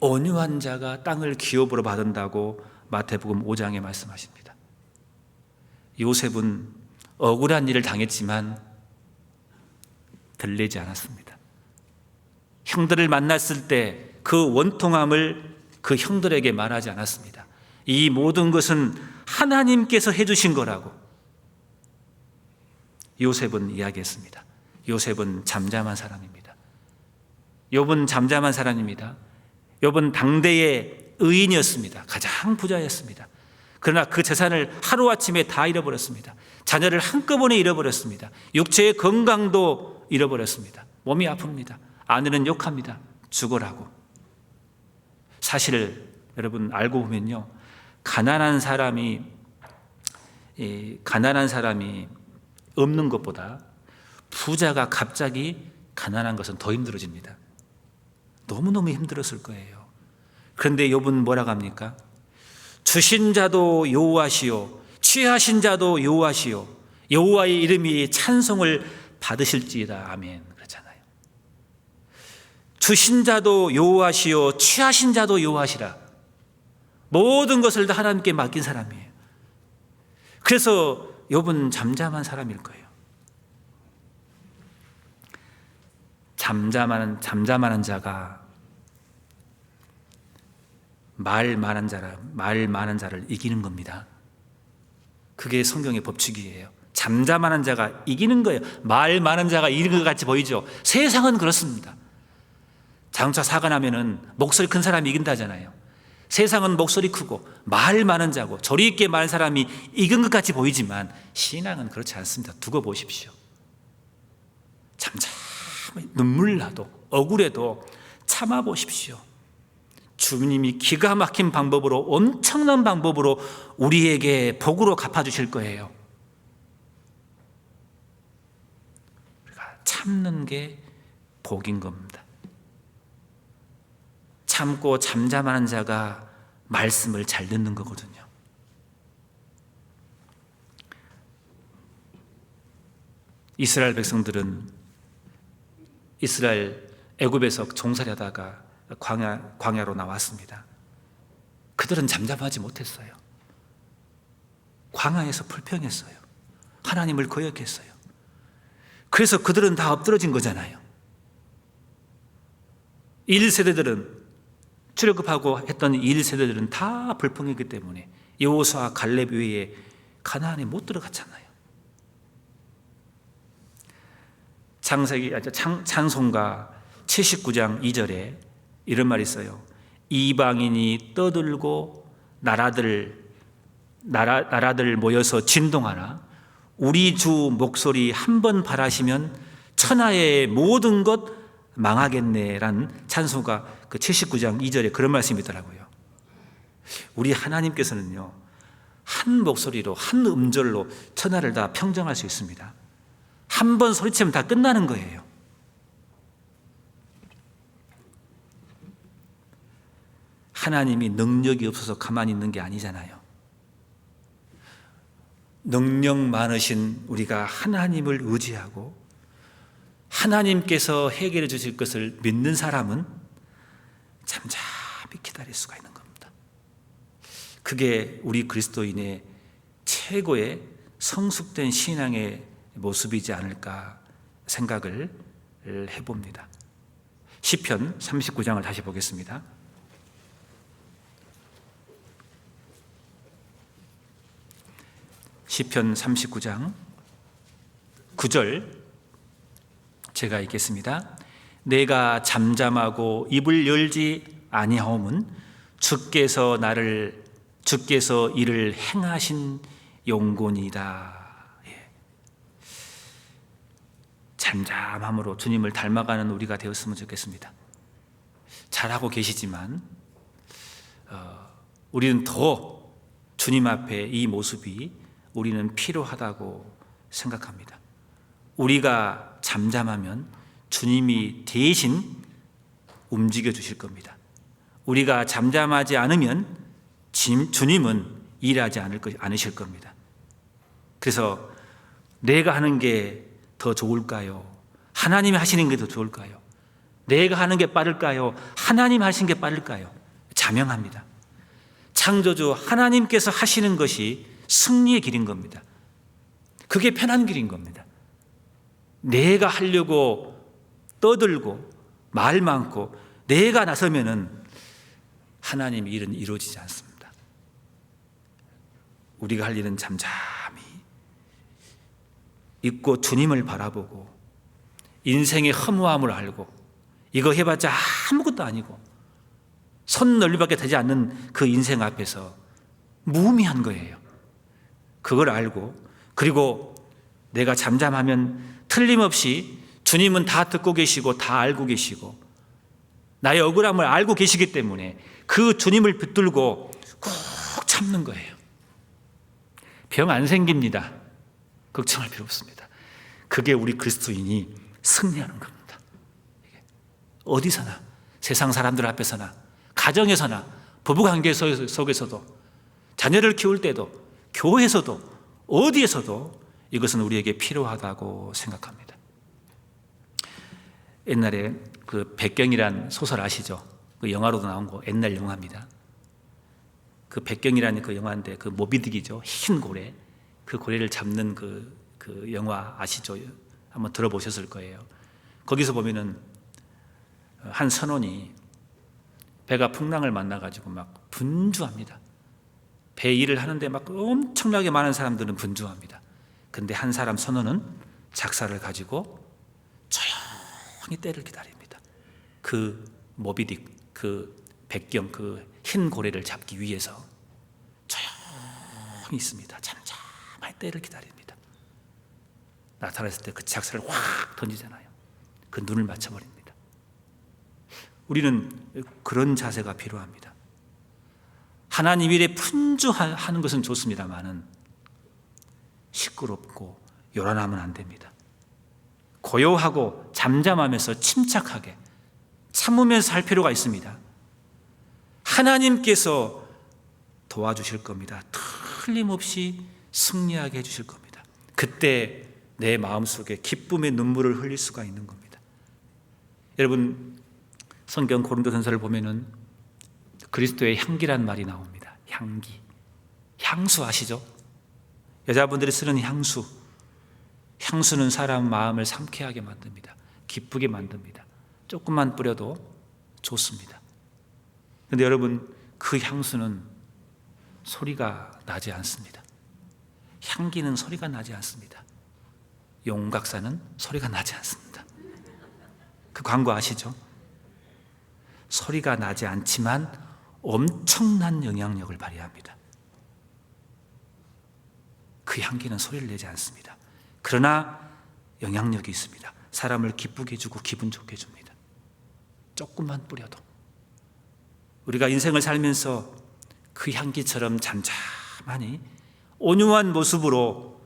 온유한 자가 땅을 기업으로 받는다고 마태복음 5장에 말씀하십니다. 요셉은 억울한 일을 당했지만 들리지 않았습니다. 형들을 만났을 때 그 원통함을 그 형들에게 말하지 않았습니다. 이 모든 것은 하나님께서 해주신 거라고 요셉은 이야기했습니다. 요셉은 잠잠한 사람입니다. 욥은 잠잠한 사람입니다. 욥은 당대의 의인이었습니다. 가장 부자였습니다. 그러나 그 재산을 하루아침에 다 잃어버렸습니다. 자녀를 한꺼번에 잃어버렸습니다. 육체의 건강도 잃어버렸습니다. 몸이 아픕니다. 아내는 욕합니다. 죽어라고. 사실 여러분 알고 보면요, 가난한 사람이 없는 것보다 부자가 갑자기 가난한 것은 더 힘들어집니다. 너무너무 힘들었을 거예요. 그런데 욥은 뭐라고 합니까? 주신 자도 여호와시요 취하신 자도 여호와시요 여호와의 이름이 찬송을 받으실지이다. 아멘. 그렇잖아요. 주신 자도 여호와시요 취하신 자도 여호와시라. 모든 것을 다 하나님께 맡긴 사람이에요. 그래서 욥은 잠잠한 사람일 거예요. 잠잠하는 자가 말 많은 자를 이기는 겁니다. 그게 성경의 법칙이에요. 잠잠하는 자가 이기는 거예요. 말 많은 자가 이기는 것 같이 보이죠. 세상은 그렇습니다. 자동차 사고 나면은 목소리 큰 사람이 이긴다잖아요. 세상은 목소리 크고 말 많은 자고 조리 있게 말하는 사람이 이긴 것 같이 보이지만 신앙은 그렇지 않습니다. 두고 보십시오. 잠잠히 눈물 나도 억울해도 참아 보십시오. 주님이 기가 막힌 방법으로, 엄청난 방법으로 우리에게 복으로 갚아주실 거예요. 우리가 참는 게 복인 겁니다. 참고 잠잠하는 자가 말씀을 잘 듣는 거거든요. 이스라엘 백성들은 이스라엘 애굽에서 종살이하다가 광야로 나왔습니다. 그들은 잠잠하지 못했어요. 광야에서 불평했어요. 하나님을 거역했어요. 그래서 그들은 다 엎드러진 거잖아요. 1세대들은 출애굽하고 했던 1세대들은 다 불평했기 때문에 여호수아 갈렙 외에 가나안에 못 들어갔잖아요. 찬송가 79장 2절에 이런 말이 있어요. 이방인이 떠들고 나라들 모여서 진동하나 우리 주 목소리 한 번 발하시면 천하의 모든 것 망하겠네라는 찬송가 그 79장 2절에 그런 말씀이 있더라고요. 우리 하나님께서는요, 한 목소리로 한 음절로 천하를 다 평정할 수 있습니다. 한 번 소리치면 다 끝나는 거예요. 하나님이 능력이 없어서 가만히 있는 게 아니잖아요. 능력 많으신 우리가 하나님을 의지하고 하나님께서 해결해 주실 것을 믿는 사람은 잠잠히 기다릴 수가 있는 겁니다. 그게 우리 그리스도인의 최고의 성숙된 신앙의 모습이지 않을까 생각을 해봅니다. 시편 39장을 다시 보겠습니다. 시편 39장 9절 제가 읽겠습니다. 내가 잠잠하고 입을 열지 아니하옴은 주께서 이를 행하신 용곤이다. 잠잠함으로 주님을 닮아가는 우리가 되었으면 좋겠습니다. 잘하고 계시지만 우리는 더 주님 앞에 이 모습이 우리는 필요하다고 생각합니다. 우리가 잠잠하면 주님이 대신 움직여 주실 겁니다. 우리가 잠잠하지 않으면 주님은 일하지 않으실 겁니다. 그래서 내가 하는 게 더 좋을까요? 하나님이 하시는 게 더 좋을까요? 내가 하는 게 빠를까요? 하나님 하시는 게 빠를까요? 자명합니다. 창조주 하나님께서 하시는 것이 승리의 길인 겁니다. 그게 편한 길인 겁니다. 내가 하려고 떠들고 말 많고 내가 나서면은 하나님의 일은 이루어지지 않습니다. 우리가 할 일은 잠잠히 있고 주님을 바라보고 인생의 허무함을 알고 이거 해봤자 아무것도 아니고 손 넓이밖에 되지 않는 그 인생 앞에서 무의미한 거예요. 그걸 알고 그리고 내가 잠잠하면 틀림없이 주님은 다 듣고 계시고 다 알고 계시고 나의 억울함을 알고 계시기 때문에 그 주님을 붙들고 꼭 참는 거예요. 병 안 생깁니다. 걱정할 필요 없습니다. 그게 우리 그리스도인이 승리하는 겁니다. 어디서나 세상 사람들 앞에서나 가정에서나 부부관계 속에서도 자녀를 키울 때도 교회에서도 어디에서도 이것은 우리에게 필요하다고 생각합니다. 옛날에 그 백경이란 소설 아시죠? 그 영화로도 나온 거 옛날 영화입니다. 그 백경이라는 그 영화인데 그 모비딕이죠. 흰 고래. 그 고래를 잡는 그 영화 아시죠? 한번 들어보셨을 거예요. 거기서 보면은 한 선원이 배가 풍랑을 만나가지고 막 분주합니다. 배 일을 하는데 막 엄청나게 많은 사람들은 분주합니다. 근데 한 사람 선원은 작사를 가지고 조용히 때를 기다립니다. 그 모비딕, 그 백경, 그 흰 고래를 잡기 위해서 조용히 있습니다. 잠잠하게 때를 기다립니다. 나타났을 때 그 작사를 확 던지잖아요. 그 눈을 맞춰버립니다. 우리는 그런 자세가 필요합니다. 하나님 일에 분주하는 것은 좋습니다만은 시끄럽고 요란하면 안 됩니다. 고요하고 잠잠하면서 침착하게 참으면서 할 필요가 있습니다. 하나님께서 도와주실 겁니다. 틀림없이 승리하게 해주실 겁니다. 그때 내 마음속에 기쁨의 눈물을 흘릴 수가 있는 겁니다. 여러분, 성경 고린도전서를 보면은 그리스도의 향기란 말이 나옵니다. 향기. 향수 아시죠? 여자분들이 쓰는 향수. 향수는 사람 마음을 상쾌하게 만듭니다. 기쁘게 만듭니다. 조금만 뿌려도 좋습니다. 그런데 여러분, 그 향수는 소리가 나지 않습니다. 향기는 소리가 나지 않습니다. 용각사는 소리가 나지 않습니다. 그 광고 아시죠? 소리가 나지 않지만 엄청난 영향력을 발휘합니다. 그 향기는 소리를 내지 않습니다. 그러나 영향력이 있습니다. 사람을 기쁘게 해주고 기분 좋게 해줍니다. 조금만 뿌려도. 우리가 인생을 살면서 그 향기처럼 잠잠하니 온유한 모습으로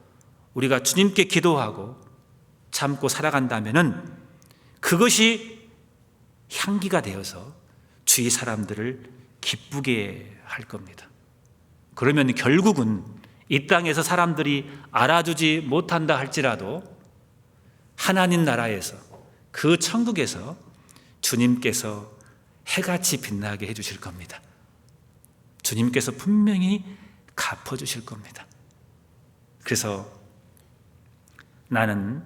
우리가 주님께 기도하고 참고 살아간다면은 그것이 향기가 되어서 주위 사람들을 기쁘게 할 겁니다. 그러면 결국은 이 땅에서 사람들이 알아주지 못한다 할지라도 하나님 나라에서, 그 천국에서 주님께서 해같이 빛나게 해주실 겁니다. 주님께서 분명히 갚아주실 겁니다. 그래서 나는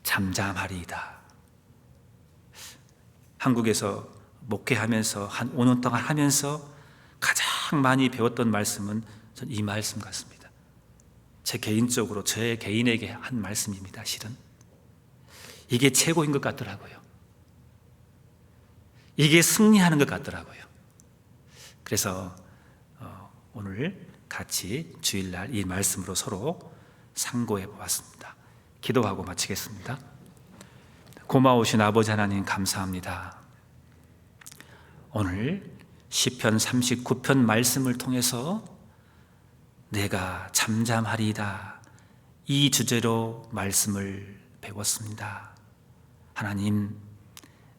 잠잠하리이다. 한국에서 목회하면서 한 5년 동안 하면서 가장 많이 배웠던 말씀은 전 이 말씀 같습니다. 제 개인적으로 제 개인에게 한 말씀입니다. 실은 이게 최고인 것 같더라고요. 이게 승리하는 것 같더라고요. 그래서 오늘 같이 주일날 이 말씀으로 서로 상고해 보았습니다. 기도하고 마치겠습니다. 고마우신 아버지 하나님, 감사합니다. 오늘 시편 39편 말씀을 통해서 내가 잠잠하리이다, 이 주제로 말씀을 배웠습니다. 하나님,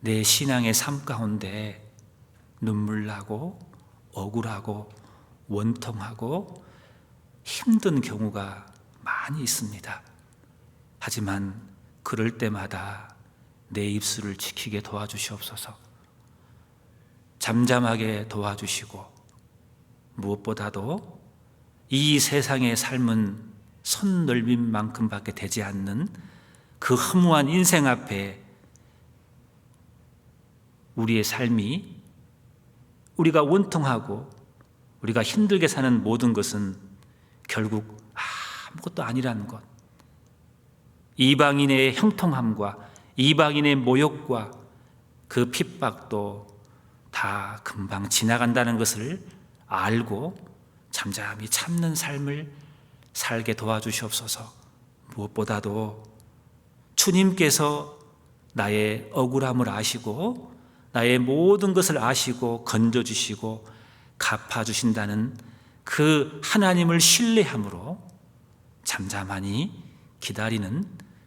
내 신앙의 삶 가운데 눈물나고 억울하고 원통하고 힘든 경우가 많이 있습니다. 하지만 그럴 때마다 내 입술을 지키게 도와주시옵소서. 잠잠하게 도와주시고, 무엇보다도 이 세상의 삶은 손 넓이만큼밖에 되지 않는 그 허무한 인생 앞에 우리의 삶이, 우리가 원통하고 우리가 힘들게 사는 모든 것은 결국 아무것도 아니라는 것, 이방인의 형통함과 이방인의 모욕과 그 핍박도 다 금방 지나간다는 것을 알고 잠잠히 참는 삶을 살게 도와주시옵소서. 무엇보다도 주님께서 나의 억울함을 아시고 나의 모든 것을 아시고 건져주시고 갚아주신다는 그 하나님을 신뢰함으로 잠잠하니 기다리는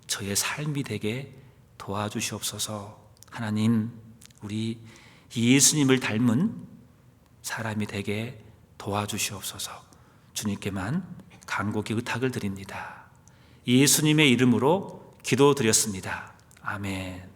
저의 삶이 되게 도와주시옵소서. 하나님, 우리 예수님을 닮은 사람이 되게 도와주시옵소서. 주님께만 간곡히 의탁을 드립니다. 예수님의 이름으로 기도드렸습니다. 아멘.